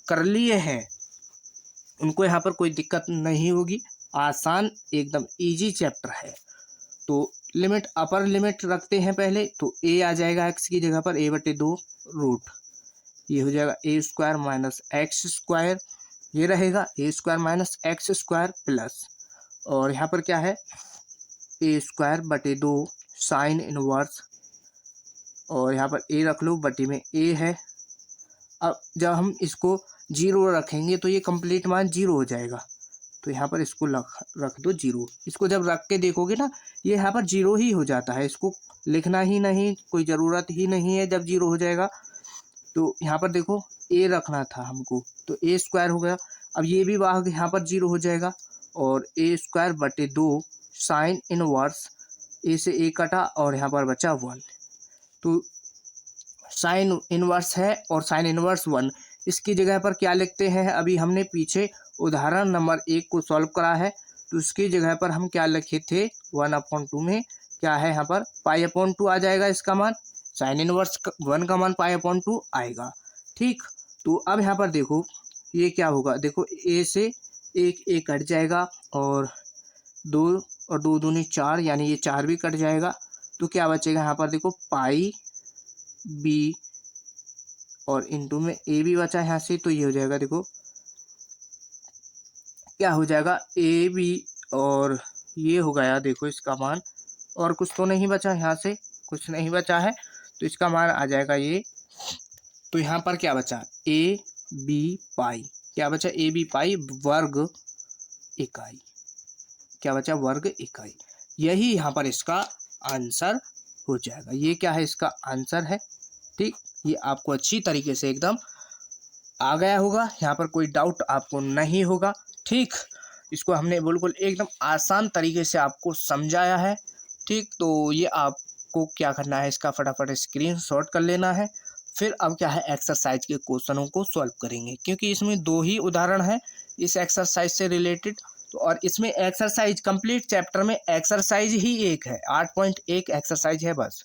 कर लिए हैं उनको यहाँ पर कोई दिक्कत नहीं होगी, आसान एकदम इजी चैप्टर है। तो लिमिट अपर लिमिट रखते हैं पहले, तो ए आ जाएगा एक्स की जगह पर ए बटे 2 रूट, ये हो जाएगा a square minus x square, ये रहेगा a square minus x square plus, और यहाँ पर क्या है ए स्क्वायर बटे 2 साइन इनवर्स, और यहाँ पर ए रख लो बटे में ए है। अब जब हम इसको 0 रखेंगे तो ये कंप्लीट मान 0 हो जाएगा, तो यहाँ पर इसको रख दो 0। इसको जब रख के देखोगे ना, ये यहाँ पर 0 ही हो जाता है, इसको लिखना ही नहीं, कोई ज़रूरत ही नहीं है जब 0 हो जाएगा। तो यहाँ पर देखो ए रखना था हमको, तो ए स्क्वायर हो गया। अब ये भी भाग यहाँ पर 0 हो जाएगा, और ए स्क्वायर बटे 2 साइन इनवर्स, ए से ए कटा और यहाँ पर बचा 1, तो साइन इनवर्स है और साइन इनवर्स 1, इसकी जगह पर क्या लिखते हैं, अभी हमने पीछे उदाहरण नंबर 1 को सॉल्व करा है, तो उसकी जगह पर हम क्या लिखे थे, 1/2 में क्या है यहाँ पर पाई/2 आ जाएगा इसका मान, साइन इनवर्स 1 का मान पाई/2 आएगा, ठीक। तो अब यहाँ पर देखो ये क्या होगा, देखो ए से एक ए कट जाएगा और 2 और 2 दूनी 4, यानी ये 4 भी कट जाएगा, तो क्या बचेगा यहाँ पर देखो पाई बी और इनटू में ए भी बचा यहाँ से, तो ये हो जाएगा देखो क्या हो जाएगा ए बी, और ये हो गया देखो इसका मान, और कुछ तो नहीं बचा यहाँ से, कुछ नहीं बचा है, तो इसका मान आ जाएगा ये। तो यहाँ पर क्या बचा, ए बी पाई, क्या बचा ए बी पाई वर्ग इकाई, क्या बचा वर्ग इकाई, यही यहाँ पर इसका आंसर हो जाएगा। ये क्या है, इसका आंसर है, ठीक। ये आपको अच्छी तरीके से एकदम आ गया होगा, यहाँ पर कोई डाउट आपको नहीं होगा, ठीक। इसको हमने बिल्कुल एकदम आसान तरीके से आपको समझाया है, ठीक। तो ये आपको क्या करना है, इसका फटाफट स्क्रीनशॉट कर लेना है। फिर अब क्या है, एक्सरसाइज के क्वेश्चनों को सॉल्व करेंगे, क्योंकि इसमें 2 ही उदाहरण हैं इस एक्सरसाइज से रिलेटेड, तो और इसमें एक्सरसाइज कंप्लीट चैप्टर में एक्सरसाइज ही एक है, 8.1 एक्सरसाइज है बस।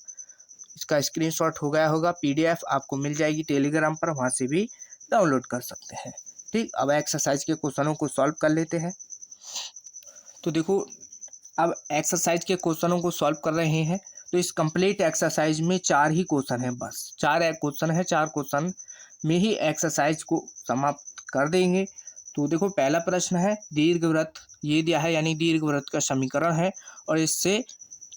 इसका स्क्रीनशॉट हो गया होगा, पीडीएफ आपको मिल जाएगी टेलीग्राम पर, वहाँ से भी डाउनलोड कर सकते हैं, ठीक। अब एक्सरसाइज के क्वेश्चनों को सॉल्व कर लेते हैं। तो देखो अब एक्सरसाइज के क्वेश्चनों को सॉल्व कर रहे हैं, तो इस कंप्लीट एक्सरसाइज में 4 ही क्वेश्चन हैं, बस 4 क्वेश्चन है, 4 क्वेश्चन में ही एक्सरसाइज को समाप्त कर देंगे। तो देखो पहला प्रश्न है, दीर्घवृत्त ये दिया है, यानी दीर्घवृत्त का समीकरण है, और इससे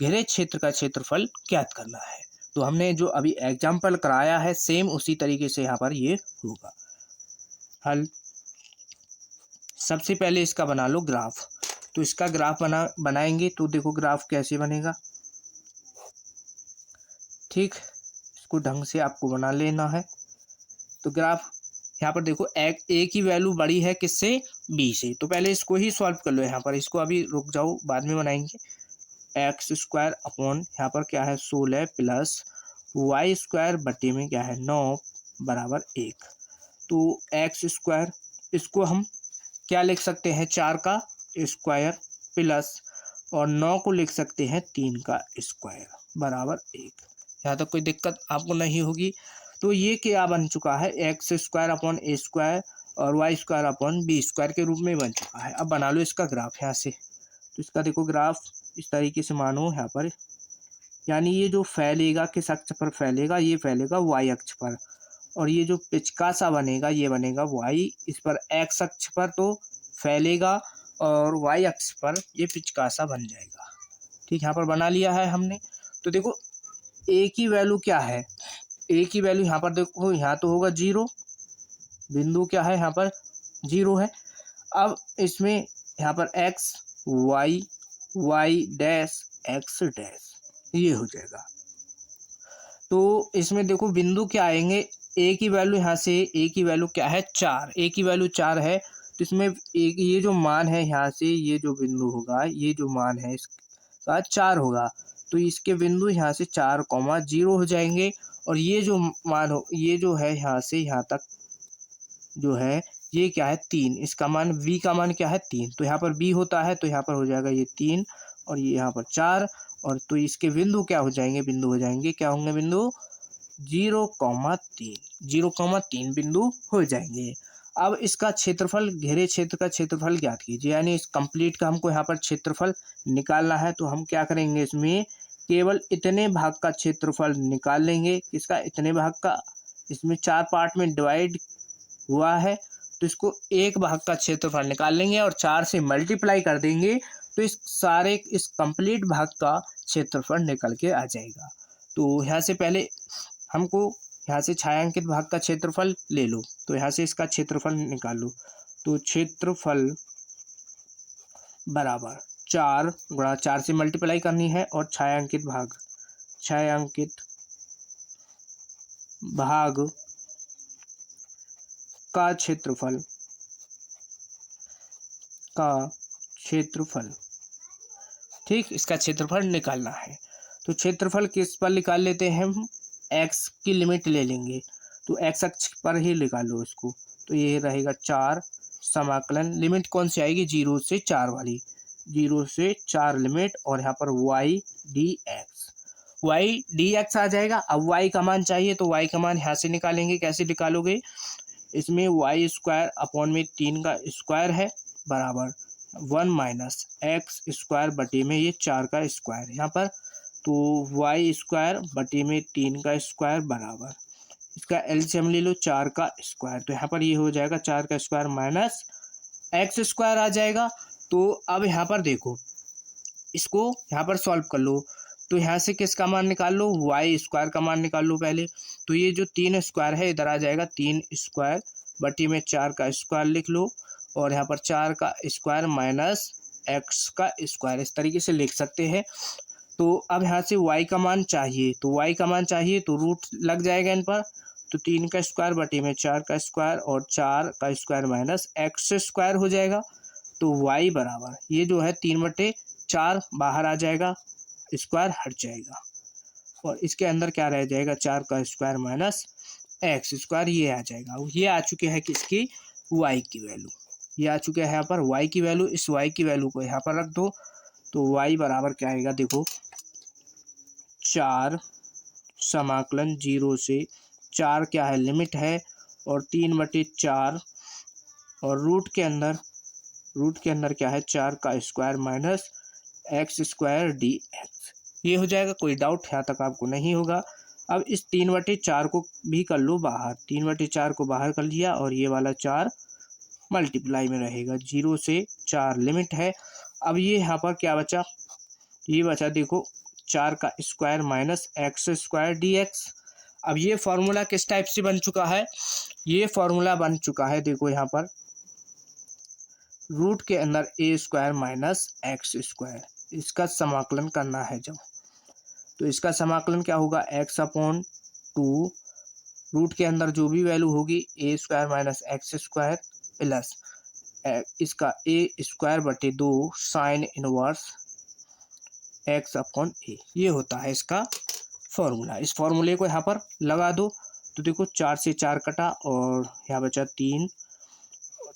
घेरे क्षेत्र का क्षेत्रफल ज्ञात करना है। तो हमने जो अभी एग्जाम्पल कराया है सेम उसी तरीके से यहाँ पर ये होगा हल। सबसे पहले इसका बना लो ग्राफ, तो इसका ग्राफ बनाएंगे, तो देखो ग्राफ कैसे बनेगा, ठीक। इसको ढंग से आपको बना लेना है। तो ग्राफ यहाँ पर देखो ए की वैल्यू बड़ी है किससे, बी से, तो पहले इसको ही सॉल्व कर लो। यहाँ पर इसको अभी रुक जाओ, बाद में बनाएंगे। एक्स स्क्वायर अपॉन यहाँ पर क्या है 16 प्लस वाई स्क्वायर बटे में क्या है 9 बराबर 1। तो एक्स स्क्वायर इसको हम क्या लिख सकते हैं 4 का स्क्वायर प्लस और 9 को लिख सकते हैं 3 का स्क्वायर बराबर 1। यहाँ तक कोई दिक्कत आपको नहीं होगी। तो ये क्या बन चुका है, x square upon a square और y square upon b square के रूप में बन चुका है। अब बना लो इसका ग्राफ यहाँ से। तो इसका देखो ग्राफ इस तरीके से मानो यहाँ पर, यानी ये जो फैलेगा किस अक्ष पर फैलेगा, ये फैलेगा वाई अक्ष पर, और ये जो पिचका सा बनेगा ये बनेगा वाई इस पर एक्स अक्ष पर तो फैलेगा और वाई अक्ष पर ये पिचका सा बन जाएगा। ठीक, यहाँ पर बना लिया है हमने। तो देखो ए की वैल्यू क्या है, ए की वैल्यू यहाँ पर देखो, यहाँ तो होगा 0, बिंदु क्या है यहाँ पर 0 है। अब इसमें यहाँ पर x y y dash x dash ये हो जाएगा। तो इसमें देखो बिंदु क्या आएंगे, ए की वैल्यू यहाँ से, ए की वैल्यू क्या है 4, ए की वैल्यू 4 है। तो इसमें एक ये जो मान है यहाँ से, ये जो बिंदु होगा, ये जो मान है इसका 4 होगा। तो इसके बिंदु यहाँ से 4,0 हो जाएंगे, और ये जो मान हो, ये जो है यहाँ से यहाँ तक जो है ये क्या है 3, इसका मान v का मान क्या है 3। तो यहाँ पर b होता है तो यहाँ पर हो जाएगा ये 3 और ये यहाँ पर 4, और तो इसके बिंदु क्या हो जाएंगे, बिंदु हो जाएंगे, क्या होंगे बिंदु 0,3, 0,3 बिंदु हो जाएंगे। अब इसका क्षेत्रफल, घेरे क्षेत्र का क्षेत्रफल ज्ञात कीजिए, यानी इस कंप्लीट का हमको यहाँ पर क्षेत्रफल निकालना है। तो हम क्या करेंगे, इसमें केवल इतने भाग का क्षेत्रफल निकाल लेंगे। किसका, इतने भाग का, इसमें 4 पार्ट में डिवाइड हुआ है तो इसको एक भाग का क्षेत्रफल निकाल लेंगे और 4 से मल्टीप्लाई कर देंगे तो इस कंप्लीट भाग का क्षेत्रफल निकल के आ जाएगा। तो यहाँ से पहले हमको यहाँ से छायांकित भाग का क्षेत्रफल ले लो, तो यहाँ से इसका क्षेत्रफल निकाल लो। तो क्षेत्रफल बराबर 4 गुणा 4 से मल्टीप्लाई करनी है और छायांकित भाग का क्षेत्रफल ठीक, इसका क्षेत्रफल निकालना है। तो क्षेत्रफल किस पर निकाल लेते हैं हम, x की लिमिट ले लेंगे, तो x अक्ष पर ही निकालो इसको। तो ये रहेगा 4 समाकलन, लिमिट कौन सी आएगी 0 से 4 वाली, 0 से 4 लिमिट, और यहाँ पर y dx आ जाएगा। अब y का मान चाहिए तो y का मान यहाँ से निकालेंगे। कैसे निकालोगे, इसमें वाई स्क्वायर अपॉन में 3 का स्क्वायर है बराबर 1 माइनस एक्स स्क्वायर बटे में ये 4 का स्क्वायर यहाँ पर, तो वाई स्क्वायर बटे में 3 का स्क्वायर बराबर, इसका एलसीएम ले लो 4 का स्क्वायर। तो यहाँ पर ये हो जाएगा 4 का स्क्वायर माइनस एक्स स्क्वायर आ जाएगा। तो अब यहाँ पर देखो, इसको यहाँ पर सॉल्व कर लो। तो यहाँ से किसका मान निकाल लो, वाई स्क्वायर का मान निकाल लो पहले। तो ये जो 3 स्क्वायर है इधर आ जाएगा, 3 स्क्वायर बटी में 4 का स्क्वायर लिख लो, और यहाँ पर 4 का स्क्वायर माइनस एक्स का स्क्वायर, इस तरीके से लिख सकते हैं। तो अब यहाँ से y का मान चाहिए, तो y का मान चाहिए तो रूट लग जाएगा इन पर। तो 3 का स्क्वायर बटी में 4 का स्क्वायर और 4 का स्क्वायर माइनस एक्स स्क्वायर हो जाएगा। तो y बराबर ये जो है 3/4 बाहर आ जाएगा, स्क्वायर हट जाएगा, और इसके अंदर क्या रह जाएगा 4 का स्क्वायर माइनस एक्स स्क्वायर, ये आ जाएगा। ये आ चुके हैं किसकी, y की वैल्यू, ये आ चुके हैं यहाँ पर y की वैल्यू। इस y की वैल्यू को यहाँ पर रख दो। तो y बराबर क्या आएगा, देखो 4 समाकलन 0 से 4 क्या है लिमिट है, और 3/4 और रूट के अंदर क्या है 4 का square minus x square d x, ये हो जाएगा। कोई डाउट यहाँ तक आपको नहीं होगा। अब इस 3/4 को भी कर लो बाहर, 3/4 को बाहर कर लिया, और ये वाला 4 मल्टीप्लाई में रहेगा, 0 से 4 लिमिट है। अब ये यहाँ पर क्या बचा, ये बचा देखो 4 का square minus x square d x. अब ये फॉर्मूला किस टाइप से बन चुका है, ये फॉर्मूला बन चुका है देखो यहाँ पर रूट के अंदर a square minus x square, इसका समाकलन करना है जब, तो इसका समाकलन क्या होगा x/2, रूट के अंदर जो भी वैल्यू होगी a square minus x square plus इसका ए स्क्वायर बटे 2 साइन इनवर्स x/a, ये होता है इसका फॉर्मूला। इस फॉर्मूले को यहाँ पर लगा दो। तो देखो 4 से 4 कटा और यहाँ बचा 3,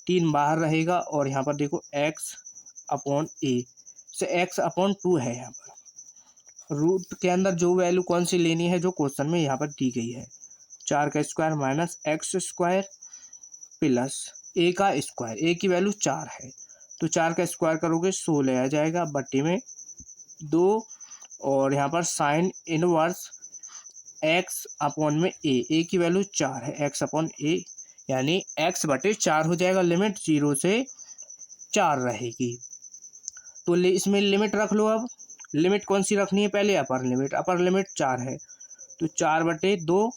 3 बाहर रहेगा और यहाँ पर देखो x अपॉन ए से x अपॉन 2 है। यहाँ पर रूट के अंदर जो वैल्यू कौन सी लेनी है जो क्वेश्चन में यहाँ पर दी गई है, 4 का square minus x square plus a का स्क्वायर। ए की वैल्यू 4 है तो 4 का स्क्वायर करोगे 16 आ जाएगा बट्टे में 2 और यहाँ पर साइन इनवर्स एक्स अपॉन में ए की वैल्यू 4 है, एक्स अपॉन ए यानी एक्स बटे 4 हो जाएगा। लिमिट 0 से 4 रहेगी तो इसमें लिमिट रख लो। अब लिमिट कौन सी रखनी है, पहले अपर लिमिट 4 है तो 4/2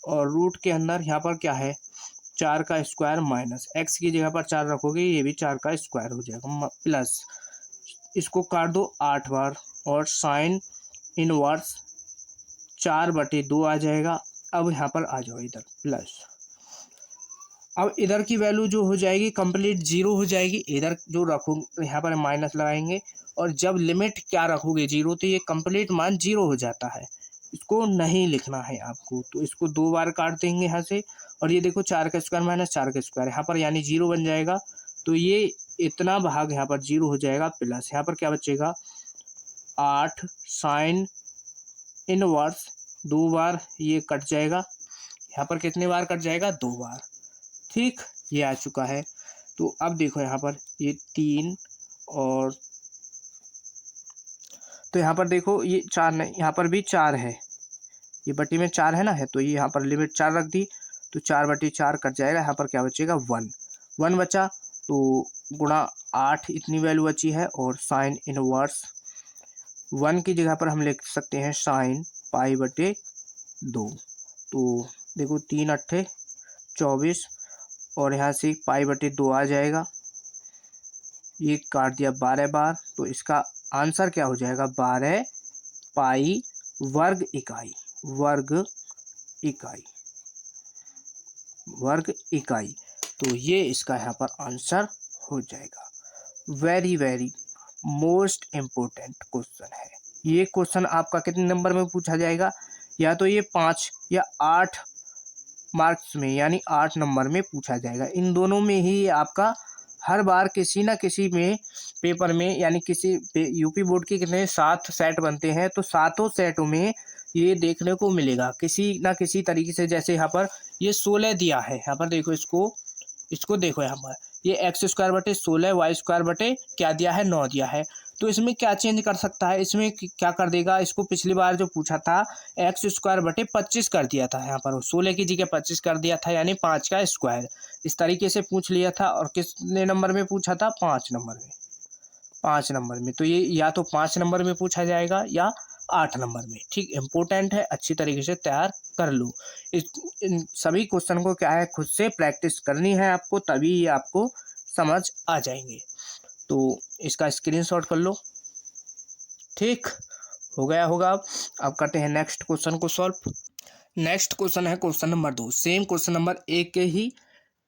और रूट के अंदर यहाँ पर क्या है 4 का स्क्वायर माइनस एक्स की जगह पर 4 रखोगे ये भी 4 का स्क्वायर हो जाएगा प्लस इसको काट दो 8 बार और साइन इनवर्स 4/2 आ जाएगा। अब यहाँ पर आ जाओ इधर प्लस, अब इधर की वैल्यू जो हो जाएगी कंप्लीट 0 हो जाएगी। इधर जो रखोगे यहाँ पर माइनस लगाएंगे और जब लिमिट क्या रखोगे 0 तो ये कंप्लीट मान 0 हो जाता है। इसको नहीं लिखना है आपको तो इसको 2 बार काट देंगे यहाँ से और ये देखो 4 का स्क्वायर माइनस 4 का स्क्वायर यहाँ पर यानी 0 बन जाएगा तो ये इतना भाग यहाँ पर 0 हो जाएगा प्लस यहाँ पर क्या बचेगा 8 साइन इनवर्स 2 बार ये कट जाएगा। यहाँ पर कितने बार कट जाएगा 2 बार। ठीक, ये आ चुका है। तो अब देखो यहाँ पर ये 3 और तो यहाँ पर देखो ये 4 नहीं, यहाँ पर भी 4 है, ये बटी में 4 है ना है तो ये यहाँ पर लिमिट 4 रख दी तो 4/4 कट जाएगा। यहाँ पर क्या बचेगा 1 बचा तो गुणा 8 इतनी वैल्यू बची है और साइन इनवर्स 1 की जगह पर हम लिख सकते हैं साइन π/2। तो देखो 3 8 24 और यहाँ से π/2 आ जाएगा, ये काट दिया 12 बार तो इसका आंसर क्या हो जाएगा 12 पाई वर्ग इकाई। तो ये इसका यहाँ पर आंसर हो जाएगा। Very very most important question है ये। क्वेश्चन आपका कितने नंबर में पूछा जाएगा, या तो ये 5 या 8 मार्क्स में यानी 8 नंबर में पूछा जाएगा। इन दोनों में ही आपका हर बार किसी ना किसी में पेपर में यानी किसी यूपी बोर्ड के कितने 7 सेट बनते हैं तो 7 सेटों में ये देखने को मिलेगा किसी ना किसी तरीके से। जैसे यहाँ पर ये 16 दिया है, यहाँ पर देखो इसको देखो यहाँ पर ये x² / 16 y² क्या दिया है 9 दिया है तो इसमें क्या चेंज कर सकता है, इसमें क्या कर देगा, इसको पिछली बार जो पूछा था x² / 25 कर दिया था, यहाँ पर 16 की जगह 25 कर दिया था यानी 5 का स्क्वायर इस तरीके से पूछ लिया था। और कितने नंबर में पूछा था 5 नंबर में तो ये या तो 5 नंबर में पूछा जाएगा या 8 नंबर में। ठीक, इम्पोर्टेंट है, अच्छी तरीके से तैयार कर लो। इन सभी क्वेश्चन को क्या है खुद से प्रैक्टिस करनी है आपको, तभी ये आपको समझ आ जाएंगे। तो इसका स्क्रीनशॉट कर लो। ठीक हो गया होगा। अब करते हैं नेक्स्ट क्वेश्चन को सॉल्व। नेक्स्ट क्वेश्चन है question number 2। Same question number 1 के ही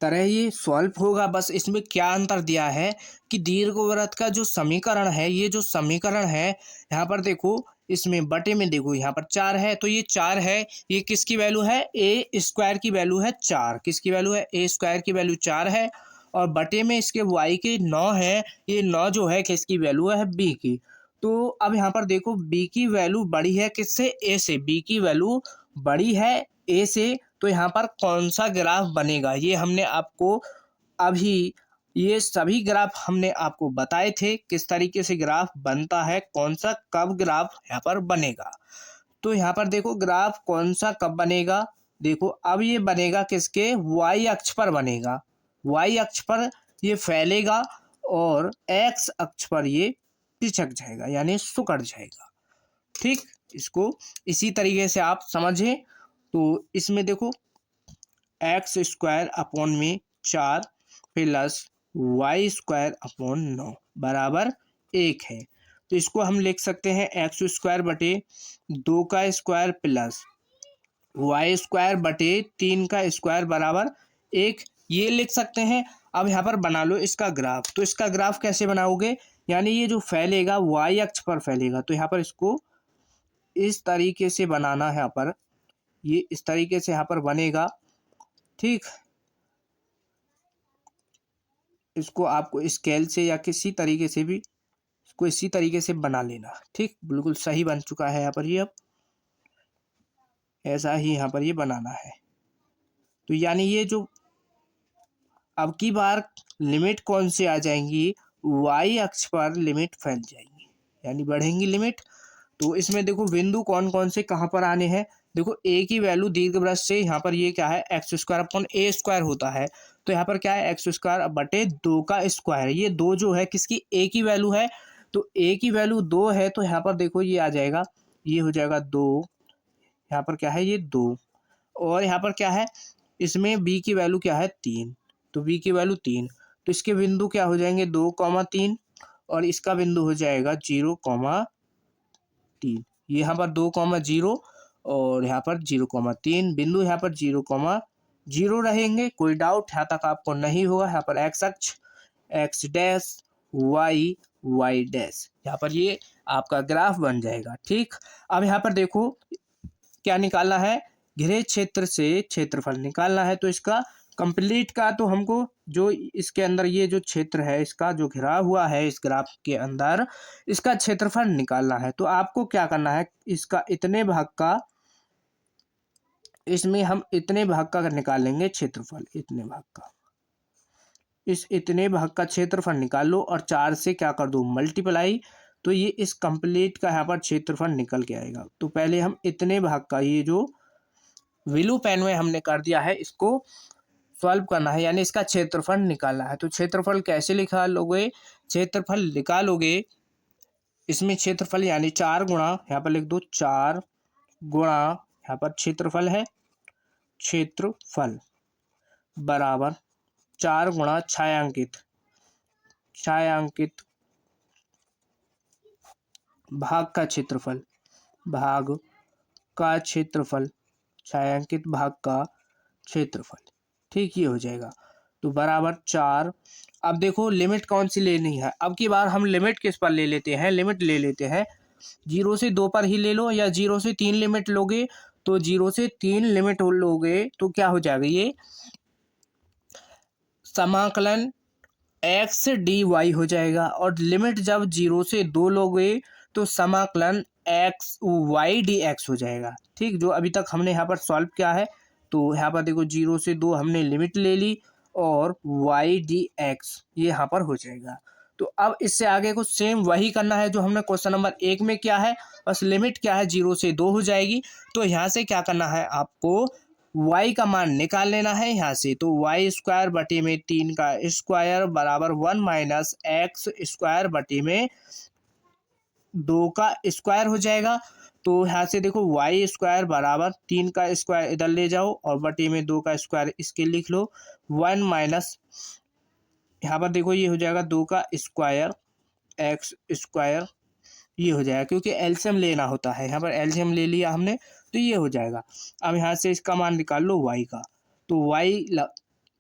तरह ये सॉल्व होगा, बस इसमें क्या अंतर दिया है कि दीर्घवृत्त का जो समीकरण है, ये जो समीकरण है यहाँ पर देखो इसमें बटे में देखो यहाँ पर 4 है तो ये 4 है, ये किसकी वैल्यू है a² की वैल्यू है 4, किसकी वैल्यू है a² की वैल्यू 4 है और बटे में इसके y के 9 है, ये 9 जो है किसकी वैल्यू है b की। तो अब यहाँ पर देखो b की वैल्यू बड़ी है किससे, a से, b की वैल्यू बड़ी है a से तो यहाँ पर कौन सा ग्राफ बनेगा ये हमने आपको अभी ये सभी ग्राफ हमने आपको बताए थे किस तरीके से ग्राफ बनता है, कौन सा कब ग्राफ यहाँ पर बनेगा। तो यहाँ पर देखो ग्राफ कौन सा कब बनेगा, देखो अब ये बनेगा किसके y अक्ष पर बनेगा, y अक्ष पर ये फैलेगा और x अक्ष पर ये पिचक जाएगा यानी सिकुड़ जाएगा। ठीक, इसको इसी तरीके से आप समझें। तो इसमें देखो x² अपॉन में 4 प्लस y² अपॉन 9 बराबर 1 है तो इसको हम लिख सकते हैं x² बटे 2 का स्क्वायर प्लस y² बटे 3 का स्क्वायर बराबर 1, ये लिख सकते हैं। अब यहाँ पर बना लो इसका ग्राफ। तो इसका ग्राफ कैसे बनाओगे, यानी ये जो फैलेगा y अक्ष पर फैलेगा तो यहाँ पर इसको इस तरीके से बनाना है, यहाँ पर ये इस तरीके से यहाँ पर बनेगा। ठीक, इसको आपको स्केल से या किसी तरीके से भी इसको इसी तरीके से बना लेना। ठीक, बिल्कुल सही बन चुका है यहाँ पर ये। अब ऐसा ही यहाँ पर ये बनाना है। तो यानी ये जो अब की बार लिमिट कौन सी आ जाएंगी, वाई अक्ष पर लिमिट फैल जाएंगी, यानी बढ़ेंगी लिमिट। तो इसमें देखो बिंदु कौन कौन से कहाँ पर आने हैं। देखो ए की वैल्यू दीर्घवृत्त से यहाँ पर ये क्या है, x square upon a square होता है। तो यहाँ पर क्या है, एक्स स्क्वायर बटे 2 का स्क्वायर। ये 2 जो है किसकी, ए की वैल्यू है। तो ए की वैल्यू 2 है, तो यहाँ पर देखो ये आ जाएगा, ये हो जाएगा 2। यहाँ पर क्या है, ये 2। और यहाँ पर क्या है, इसमें बी की वैल्यू क्या है, 3। तो बी की वैल्यू 3, तो इसके बिंदु क्या हो जाएंगे, 2,3, और इसका बिंदु हो जाएगा 0,3। यहाँ पर 2,0 और यहाँ पर 0,3 बिंदु, यहाँ पर 0,0 रहेंगे। कोई डाउट यहाँ तक आपको नहीं होगा। यहाँ पर एक्स अक्ष, x dash, y, y dash, यहाँ पर ये आपका ग्राफ बन जाएगा। ठीक, अब यहाँ पर देखो क्या निकालना है, घिरे क्षेत्र से क्षेत्रफल निकालना है। तो इसका कंप्लीट का तो हमको जो इसके अंदर ये जो क्षेत्र है, इसका जो घिरा हुआ है इस ग्राफ के अंदर, इसका क्षेत्रफल निकालना है। तो आपको क्या करना है, इसका इतने भाग का, इसमें हम इतने भाग का निकालेंगे क्षेत्रफल, इतने भाग का, इस इतने भाग का क्षेत्रफल निकाल लो और 4 से क्या कर दो, मल्टीप्लाई। तो ये इस कंप्लीट का यहाँ पर क्षेत्रफल निकल के आएगा। तो पहले हम इतने भाग का, ये जो विलू पेन में हमने कर दिया है, इसको सॉल्व करना है, यानी इसका क्षेत्रफल निकालना है। तो क्षेत्रफल कैसे निकालोगे, क्षेत्रफल निकालोगे, इसमें क्षेत्रफल यानी 4 गुणा, यहाँ पर लिख दो 4 गुणा, यहाँ पर क्षेत्रफल है, क्षेत्रफल बराबर 4 गुणा छायांकित, छायांकित भाग का क्षेत्रफल, भाग का क्षेत्रफल, छायांकित भाग का क्षेत्रफल। ठीक, ये हो जाएगा। तो बराबर 4। अब देखो लिमिट कौन सी लेनी है, अब की बार हम लिमिट किस पर ले लेते हैं, लिमिट ले लेते हैं 0 से 2 पर ही ले लो, या 0 से 3 लिमिट लोगे। तो 0 से 3 लिमिट लोगे तो क्या हो जाएगा, ये समाकलन एक्स डी वाई हो जाएगा। और लिमिट जब 0 से 2 लोगे तो समाकलन एक्स वाई डी एक्स हो जाएगा। ठीक, जो अभी तक हमने यहाँ पर सॉल्व किया है। तो यहाँ पर देखो 0 से 2 हमने लिमिट ले ली, और वाई डी एक्स ये यहाँ पर हो जाएगा। तो अब इससे आगे को सेम वही करना है जो हमने क्वेश्चन नंबर 1 में किया है, बस लिमिट क्या है, 0 से 2 हो जाएगी। तो यहाँ से क्या करना है, आपको y का मान निकाल लेना है यहाँ से। तो वाई स्क्वायर बटे में 3 का स्क्वायर बराबर 1 माइनस एक्स स्क्वायर बटे में 2 का स्क्वायर हो जाएगा। तो यहाँ से देखो वाई स्क्वायर बराबर 3 का स्क्वायर इधर ले जाओ, और बटे में 2 का स्क्वायर इसके लिख लो। 1 माइनस, यहाँ पर देखो ये हो जाएगा 2 का स्क्वायर एक्स स्क्वायर, ये हो जाएगा, क्योंकि एलसीएम लेना होता है। यहाँ पर एलसीएम ले लिया हमने, तो ये हो जाएगा। अब यहाँ से इसका मान निकाल लो वाई का। तो वाई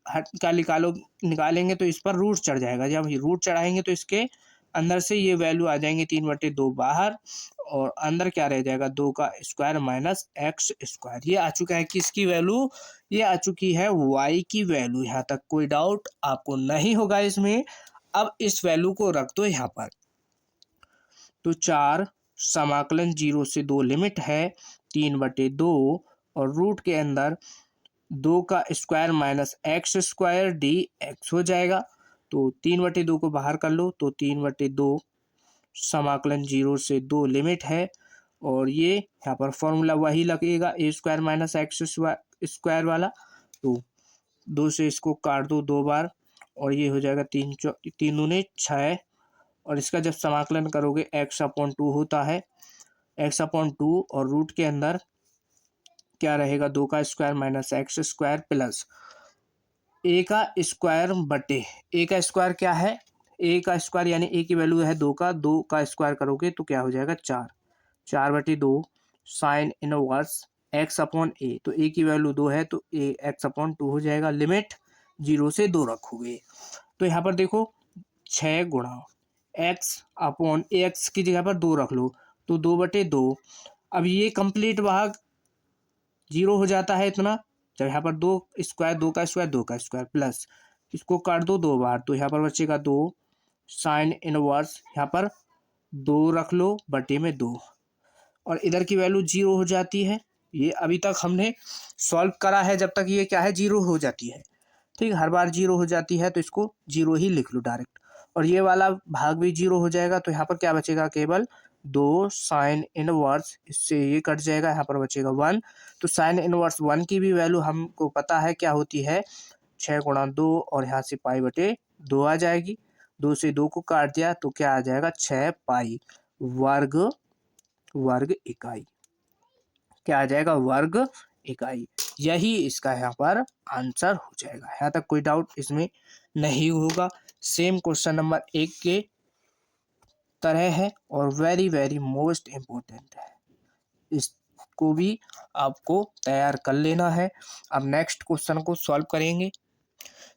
हट का निकालेंगे तो इस पर रूट चढ़ जाएगा। जब रूट चढ़ाएंगे तो इसके अंदर से ये वैल्यू आ जाएंगे 3/2 बाहर, और अंदर क्या रह जाएगा, 2 का स्क्वायर माइनस एक्स स्क्वायर। ये आ चुका है किसकी वैल्यू, ये आ चुकी है वाई की वैल्यू। यहाँ तक कोई डाउट आपको नहीं होगा इसमें। अब इस वैल्यू को रख दो यहाँ पर। तो 4 समाकलन 0 से 2 लिमिट है 3/2, और रूट के अंदर 2 का square minus x square d x हो जाएगा। तो 3/2 को बाहर कर लो, तो 3/2 समाकलन 0 से 2 लिमिट है। और ये यहाँ पर फॉर्मूला वही लगेगा, ए स्क्वायर माइनस एक्स स्क्वायर वाला। तो 2 से इसको काट दो 2 बार, और ये हो जाएगा 3 दूने 6, और इसका जब समाकलन करोगे x/2 होता है, x/2, और रूट के अंदर क्या रहेगा, 2 का square minus x square plus a का स्क्वायर बटे, ए का स्क्वायर क्या है, ए का स्क्वायर यानी ए की वैल्यू है 2 का, 2 का स्क्वायर करोगे तो क्या हो जाएगा 4, 4/2 साइन इनवर्स x/a। तो ए की वैल्यू 2 है, तो ए x/2 हो जाएगा। लिमिट 0 से 2 रखोगे। तो यहाँ पर देखो 6 गुणा x/ax की जगह पर 2 रख लो, तो 2/2। अब ये कंप्लीट भाग 0 हो जाता है इतना, जब यहाँ पर 2 स्क्वायर, 2 का स्क्वायर, 2 का स्क्वायर प्लस इसको काट दो 2 बार, तो यहाँ पर बचेगा 2 साइन इनवर्स, यहाँ पर 2 रख लो बटे में 2, और इधर की वैल्यू 0 हो जाती है। ये अभी तक हमने सॉल्व करा है जब तक ये क्या है 0 हो जाती है। ठीक, हर बार 0 हो जाती है तो इसको 0 ही लिख लो डायरेक्ट, और ये वाला भाग भी 0 हो जाएगा। तो यहाँ पर क्या बचेगा, केवल 2 साइन इनवर्स, इससे ये कट जाएगा, यहाँ पर बचेगा 1। तो साइन इनवर्स 1 की भी वैल्यू हमको पता है क्या होती है, 6 गुणा 2, और यहाँ से पाई बटे 2 आ जाएगी। 2 से 2 को काट दिया तो क्या आ जाएगा, 6 पाई वर्ग इकाई। क्या आ जाएगा, वर्ग इकाई। यही इसका यहाँ पर आंसर हो जाएगा। यहाँ तक कोई डाउट इसमें नहीं होगा। सेम क्वेश्चन नंबर 1 के तरह है और वेरी वेरी मोस्ट इम्पोर्टेंट है, इसको भी आपको तैयार कर लेना है। अब नेक्स्ट क्वेश्चन को सॉल्व करेंगे।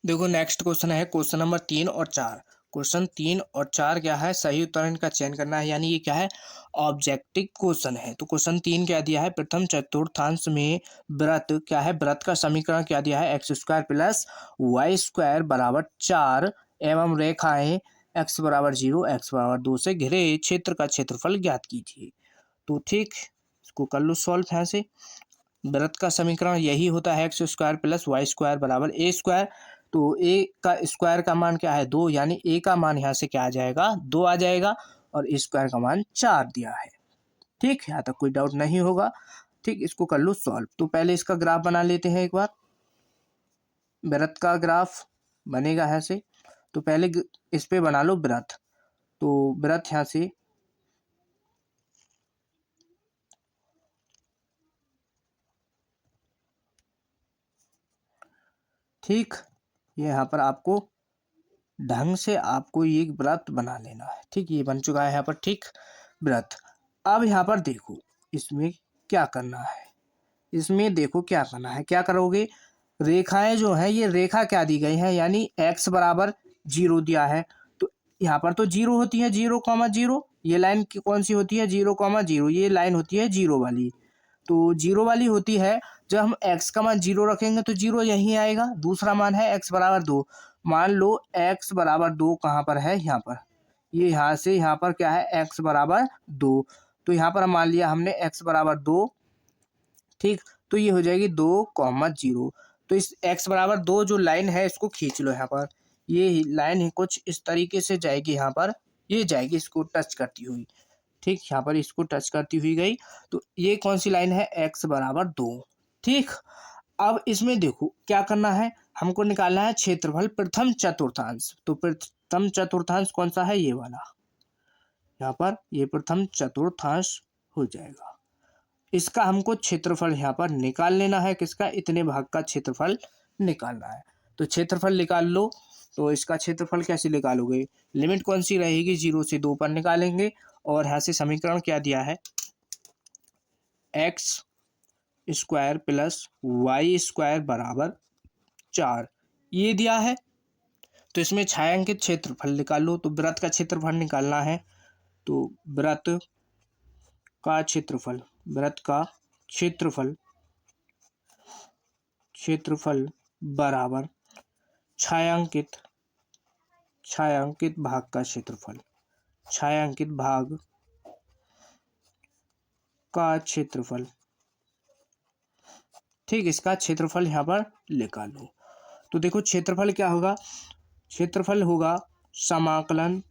देखो नेक्स्ट क्वेश्चन है क्वेश्चन नंबर 3 और 4। क्वेश्चन 3 और 4 क्या है, सही उत्तर का चयन करना है, यानी ये क्या है, ऑब्जेक्टिव क्वेश्चन है। तो क्वेश्चन 3 क्या दिया है, प्रथम चतुर्थांश में व्रत क्या है, व्रत का समीकरण क्या दिया है, x square plus y square बराबर 4 एवं रेखाएं एक्स बराबर 0 एक्स बराबर 2 से घिरे क्षेत्र का क्षेत्रफल ज्ञात कीजिए। तो ठीक, इसको कर लो सॉल्व। यहाँ से व्रत का समीकरण यही होता है, x square plus y square बराबर ए स्क्वायर। तो ए का स्क्वायर का मान क्या है, 2, यानी ए का मान यहाँ से क्या आ जाएगा, 2 आ जाएगा, और ए स्क्वायर का मान 4 दिया है। ठीक, यहाँ तक कोई डाउट नहीं होगा। ठीक, इसको कर लो सॉल्व। तो पहले इसका ग्राफ बना लेते हैं एक बार। व्रत का ग्राफ बनेगा यहाँ से, तो पहले इस पे बना लो व्रत। तो व्रत यहाँ से ठीक, ये यहाँ पर आपको ढंग से आपको ये व्रत बना लेना है। ठीक, ये बन चुका है यहाँ पर ठीक व्रत। अब यहाँ पर देखो इसमें क्या करना है, इसमें देखो क्या करना है, क्या करोगे, रेखाएं जो है, ये रेखा क्या दी गई है, यानी x बराबर 0 दिया है। तो यहाँ पर तो 0 होती है, 0,0, ये लाइन कौन सी होती है, 0,0, ये लाइन होती है 0 वाली। तो 0 वाली होती है, जब हम x का मान 0 रखेंगे तो 0 यहीं आएगा। दूसरा मान है x बराबर 2। मान लो x बराबर 2 कहाँ पर है, यहाँ पर, ये यहाँ से यहाँ पर क्या है, x बराबर 2। तो यहाँ पर मान लिया हमने x बराबर 2। ठीक, तो ये हो जाएगी 2,0। तो इस x बराबर 2 जो लाइन है इसको खींच लो यहाँ पर। ये लाइन ही कुछ इस तरीके से जाएगी, यहाँ पर ये जाएगी इसको टच करती हुई। ठीक, यहाँ पर इसको टच करती हुई गई। तो ये कौन सी लाइन है, x बराबर 2। ठीक, अब इसमें देखो क्या करना है, हमको निकालना है क्षेत्रफल प्रथम चतुर्थांश। तो प्रथम चतुर्थांश कौन सा है, ये वाला, यहाँ पर ये प्रथम चतुर्थांश हो जाएगा। इसका हमको क्षेत्रफल यहाँ पर निकाल लेना है, किसका, इतने भाग का क्षेत्रफल निकालना है। तो क्षेत्रफल निकाल लो। तो इसका क्षेत्रफल कैसे निकालोगे, लिमिट कौन सी रहेगी, 0 से 2 पर निकालेंगे। और यहाँ से समीकरण क्या दिया है, x square plus y square बराबर 4, ये दिया है। तो इसमें छायांकित क्षेत्रफल निकाल लो। तो व्रत का क्षेत्रफल निकालना है। तो व्रत का क्षेत्रफल, व्रत का क्षेत्रफल बराबर छायांकित भाग का क्षेत्रफल, छायांकित भाग का क्षेत्रफल। ठीक, इसका क्षेत्रफल यहाँ पर निकाल लो। तो देखो क्षेत्रफल क्या होगा, क्षेत्रफल होगा समाकलन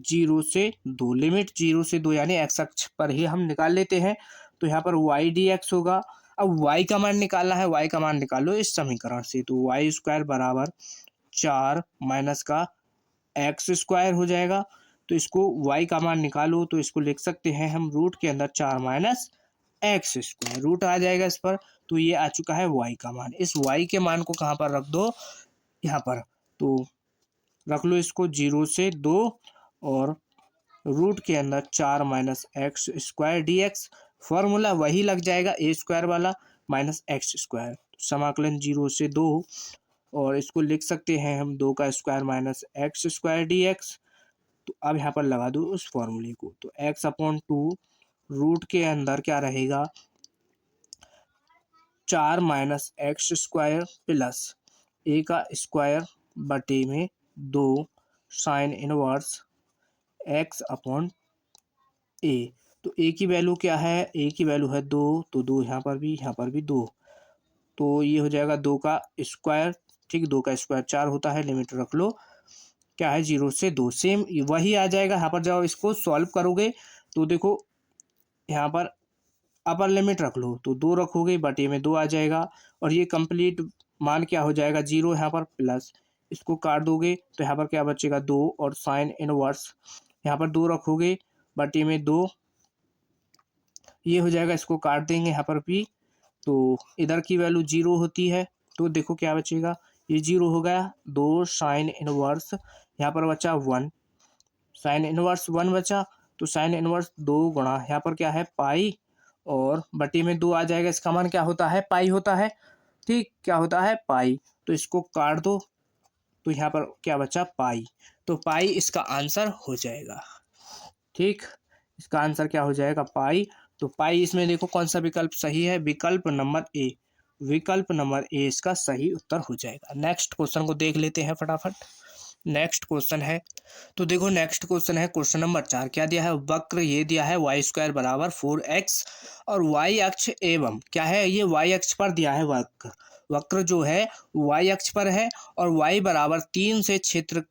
0 से 2, लिमिट 0 से 2, यानी x अक्ष पर ही हम निकाल लेते हैं। तो यहाँ पर y dx होगा। अब y का मान निकालना है, y का मान निकालो इस समीकरण से। तो वाई स्क्वायर बराबर 4 माइनस का एक्स स्क्वायर हो जाएगा। तो इसको y का मान निकालो, तो इसको लिख सकते हैं हम रूट के अंदर 4 माइनस एक्स स्क्वायर, रूट आ जाएगा इस पर। तो ये आ चुका है y का मान। इस y के मान को कहाँ पर रख दो, यहाँ पर। तो रख लो इसको 0 से 2 और रूट के अंदर 4 minus x square d x. Formula वही लग जाएगा ए स्क्वायर वाला माइनस एक्स स्क्वायर। समाकलन 0 से 2, और इसको लिख सकते हैं हम 2 का square minus x square d x. तो अब यहाँ पर लगा दो उस फॉर्मूले को। तो एक्स अपॉन 2 रूट के अंदर क्या रहेगा, 4 minus x square plus a का स्क्वायर बटे में 2 साइन इनवर्स x अपॉन ए। तो ए की वैल्यू क्या है, ए की वैल्यू है 2, तो 2 यहाँ पर भी 2, तो ये हो जाएगा 2 का स्क्वायर। ठीक, 2 का स्क्वायर 4 होता है, लिमिट रख लो क्या है 0 से 2, सेम वही आ जाएगा। यहाँ पर जाओ इसको सॉल्व करोगे तो देखो यहाँ पर अपर लिमिट रख लो तो 2 रखोगे बटे में 2 आ जाएगा, और ये कंप्लीट मान क्या हो जाएगा 0, यहाँ पर प्लस, इसको काट दोगे तो यहाँ पर क्या बचेगा 2, और साइन इनवर्स यहाँ पर 2 रखोगे बटे में 2, ये हो जाएगा, इसको काट देंगे यहाँ पर भी, तो इधर की वैल्यू 0 होती है, तो देखो क्या बचेगा, ये 0 हो गया, 2 साइन इनवर्स यहाँ पर बचा 1, साइन इनवर्स 1 बचा, तो साइन इनवर्स 2 गुणा यहाँ पर क्या है पाई, और बटे में 2 आ जाएगा, इसका मान क्या होता है पाई होता है। ठीक, क्या होता है पाई, तो इसको काट दो तो यहाँ पर क्या बचा पाई, तो पाई इसका आंसर हो जाएगा। ठीक, इसका आंसर क्या हो जाएगा पाई, तो पाई इसमें देखो कौन सा विकल्प सही है, विकल्प नंबर ए, विकल्प नंबर ए इसका सही उत्तर हो जाएगा। नेक्स्ट क्वेश्चन को देख लेते हैं फटाफट। नेक्स्ट क्वेश्चन है, तो देखो नेक्स्ट क्वेश्चन है क्वेश्चन नंबर 4, क्या दिया है, वक्र ये दिया है वाई स्क्वायर बराबर 4x, और वाई अक्ष एवं क्या है, ये वाई अक्ष पर दिया है वक्र, वक्र जो है वाई अक्ष पर है, और वाई बराबर 3 से क्षेत्र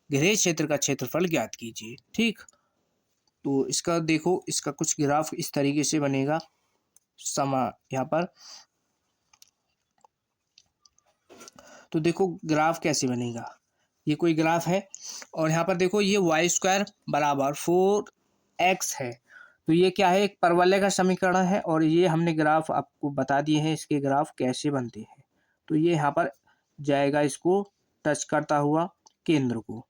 घिरे क्षेत्र का क्षेत्रफल ज्ञात कीजिए। ठीक, तो इसका देखो इसका कुछ ग्राफ इस तरीके से बनेगा, यहाँ पर तो देखो ग्राफ कैसे बनेगा, ये कोई ग्राफ है, और यहाँ पर देखो ये वाई स्क्वायर बराबर 4x है, तो ये क्या है एक परवलय का समीकरण है, और ये हमने ग्राफ आपको बता दिए हैं इसके ग्राफ कैसे बनते हैं। तो ये यहाँ पर जाएगा इसको टच करता हुआ केंद्र को,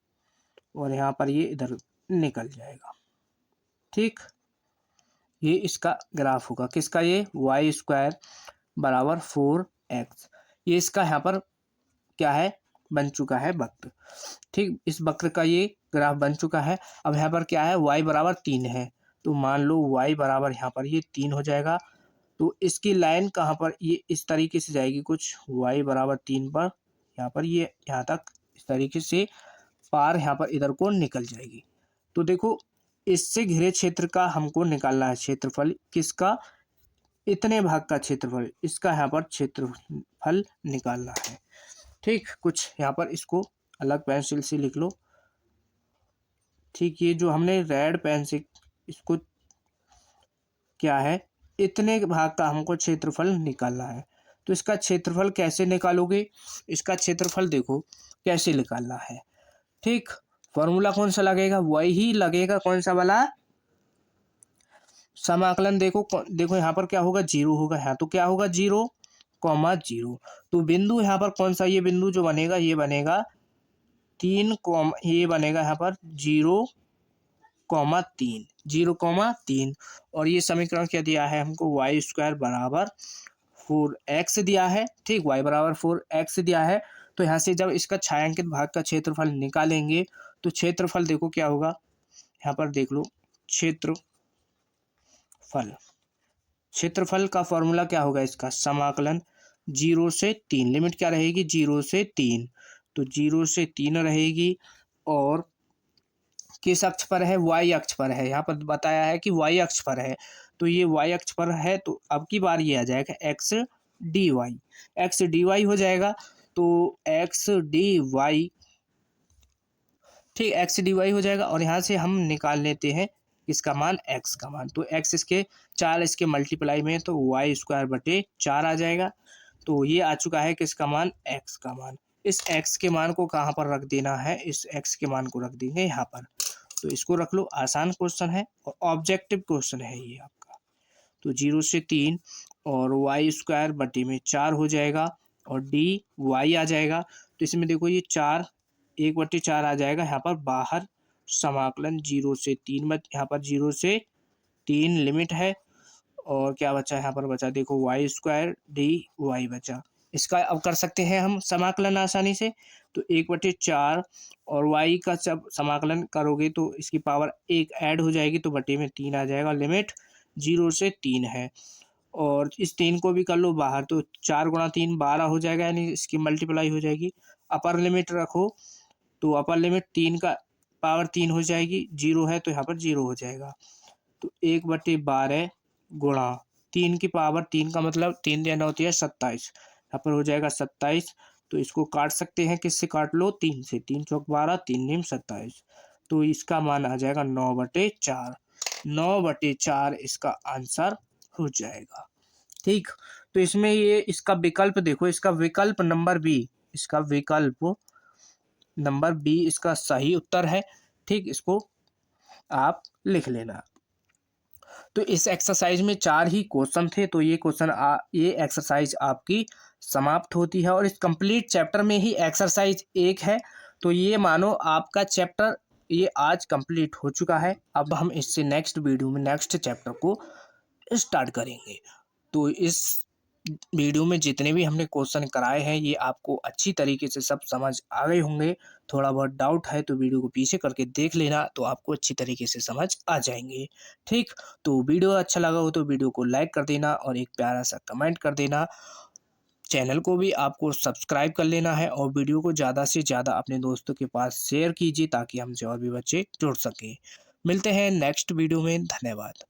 और यहाँ पर ये इधर निकल जाएगा। ठीक, ये इसका ग्राफ होगा किसका, ये वाई स्क्वायर बराबर 4x, ये इसका यहाँ पर क्या है बन चुका है वक्र। ठीक, इस वक्र का ये ग्राफ बन चुका है। अब यहाँ पर क्या है y बराबर 3 है, तो मान लो y बराबर यहाँ पर ये 3 हो जाएगा, तो इसकी लाइन कहाँ पर ये इस तरीके से जाएगी कुछ y बराबर 3 पर, यहाँ पर ये यहाँ तक इस तरीके से पार यहाँ पर इधर को निकल जाएगी। तो देखो इससे घिरे क्षेत्र का हमको निकालना है क्षेत्रफल, किसका, इतने भाग का क्षेत्रफल, इसका यहाँ पर क्षेत्रफल निकालना है। ठीक, कुछ यहाँ पर इसको अलग पेंसिल से लिख लो। ठीक, ये जो हमने रेड पेन से इसको क्या है इतने भाग का हमको क्षेत्रफल निकालना है, तो इसका क्षेत्रफल कैसे निकालोगे, इसका क्षेत्रफल देखो कैसे निकालना है। ठीक, फॉर्मूला कौन सा लगेगा, वही लगेगा कौन सा वाला, समाकलन। देखो देखो यहाँ पर क्या होगा 0 होगा, यहाँ तो क्या होगा 0, 0, तो बिंदु यहाँ पर कौन सा, ये बिंदु जो बनेगा ये बनेगा 3, ये बनेगा यहाँ पर 0, 3, 0, 3, और ये समीकरण क्या दिया है हमको, वाई स्क्वायर बराबर 4x दिया है। ठीक, y बराबर 4x दिया है, तो यहाँ से जब इसका छायांकित भाग का क्षेत्रफल निकालेंगे तो क्षेत्रफल देखो क्या होगा, यहाँ पर देख लो क्षेत्रफल का फॉर्मूला क्या होगा इसका, समाकलन 0 से 3, लिमिट क्या रहेगी 0 से 3, तो 0 से 3 रहेगी, और किस अक्ष पर है, y अक्ष पर है, यहाँ पर बताया है कि y अक्ष पर है, तो ये y अक्ष पर है, तो अब की बार ये आ जाएगा x dy हो जाएगा, तो x dy, ठीक x dy हो जाएगा, और यहाँ से हम निकाल लेते हैं इसका मान x का मान, तो x इसके 4 इसके मल्टीप्लाई में, तो वाई स्क्वायर बटे 4 आ जाएगा, तो ये आ चुका है किसका मान, x का मान। इस x के मान को कहाँ पर रख देना है, इस x के मान को रख देंगे यहाँ पर, तो इसको रख लो, आसान क्वेश्चन है और ऑब्जेक्टिव क्वेश्चन है ये आपका। तो 0 से 3 और वाई स्क्वायर बटे में 4 हो जाएगा, और डी वाई आ जाएगा, तो इसमें देखो ये 4 1/4 आ जाएगा, यहाँ पर बाहर समाकलन 0 से 3 में, यहाँ पर 0 से 3 लिमिट है, और क्या बचा यहाँ पर बचा देखो वाई स्क्वायर डी वाई बचा। इसका अब कर सकते हैं हम समाकलन आसानी से, तो 1/4 और y का जब समाकलन करोगे तो इसकी पावर 1 ऐड हो जाएगी, तो बटे में 3 आ जाएगा, लिमिट 0 से 3 है, और इस 3 को भी कर लो बाहर, तो 4 × 3 12 हो जाएगा, यानी इसकी मल्टीप्लाई हो जाएगी अपर लिमिट रखो तो अपर लिमिट 3 का पावर 3 हो जाएगी, 0 है तो यहाँ पर 0 हो जाएगा। तो 1/12 गुणा 3 की पावर 3 का मतलब 3 दूनी होती है 27, यहाँ पर हो जाएगा 27। तो इसको काट सकते हैं, किससे काट लो, 3 से, 3 चौक 12, 3 नीम 27। तो इसका मान आ जाएगा 9/4, 9/4 इसका आंसर हो जाएगा। ठीक, तो इसमें ये इसका विकल्प देखो, इसका विकल्प नंबर बी, इसका विकल्प नंबर बी इसका सही उत्तर है। ठीक, इसको आप लिख लेना। तो इस एक्सरसाइज में 4 ही क्वेश्चन थे, तो ये ये एक्सरसाइज आपकी समाप्त होती है और इस कंप्लीट चैप्टर में ही एक्सरसाइज 1 है। तो ये मानो आपका चैप्टर ये आज कंप्लीट हो चुका है। अब हम इससे नेक्स्ट वीडियो में नेक्स्ट चैप्टर को स्टार्ट करेंगे। तो इस वीडियो में जितने भी हमने क्वेश्चन कराए हैं ये आपको अच्छी तरीके से सब समझ आ गए होंगे। थोड़ा बहुत डाउट है तो वीडियो को पीछे करके देख लेना, तो आपको अच्छी तरीके से समझ आ जाएंगे। ठीक, तो वीडियो अच्छा लगा हो तो वीडियो को लाइक कर देना और एक प्यारा सा कमेंट कर देना। चैनल को भी आपको सब्सक्राइब कर लेना है और वीडियो को ज़्यादा से ज़्यादा अपने दोस्तों के पास शेयर कीजिए ताकि हमसे और भी बच्चे जुड़ सकें। मिलते हैं नेक्स्ट वीडियो में, धन्यवाद।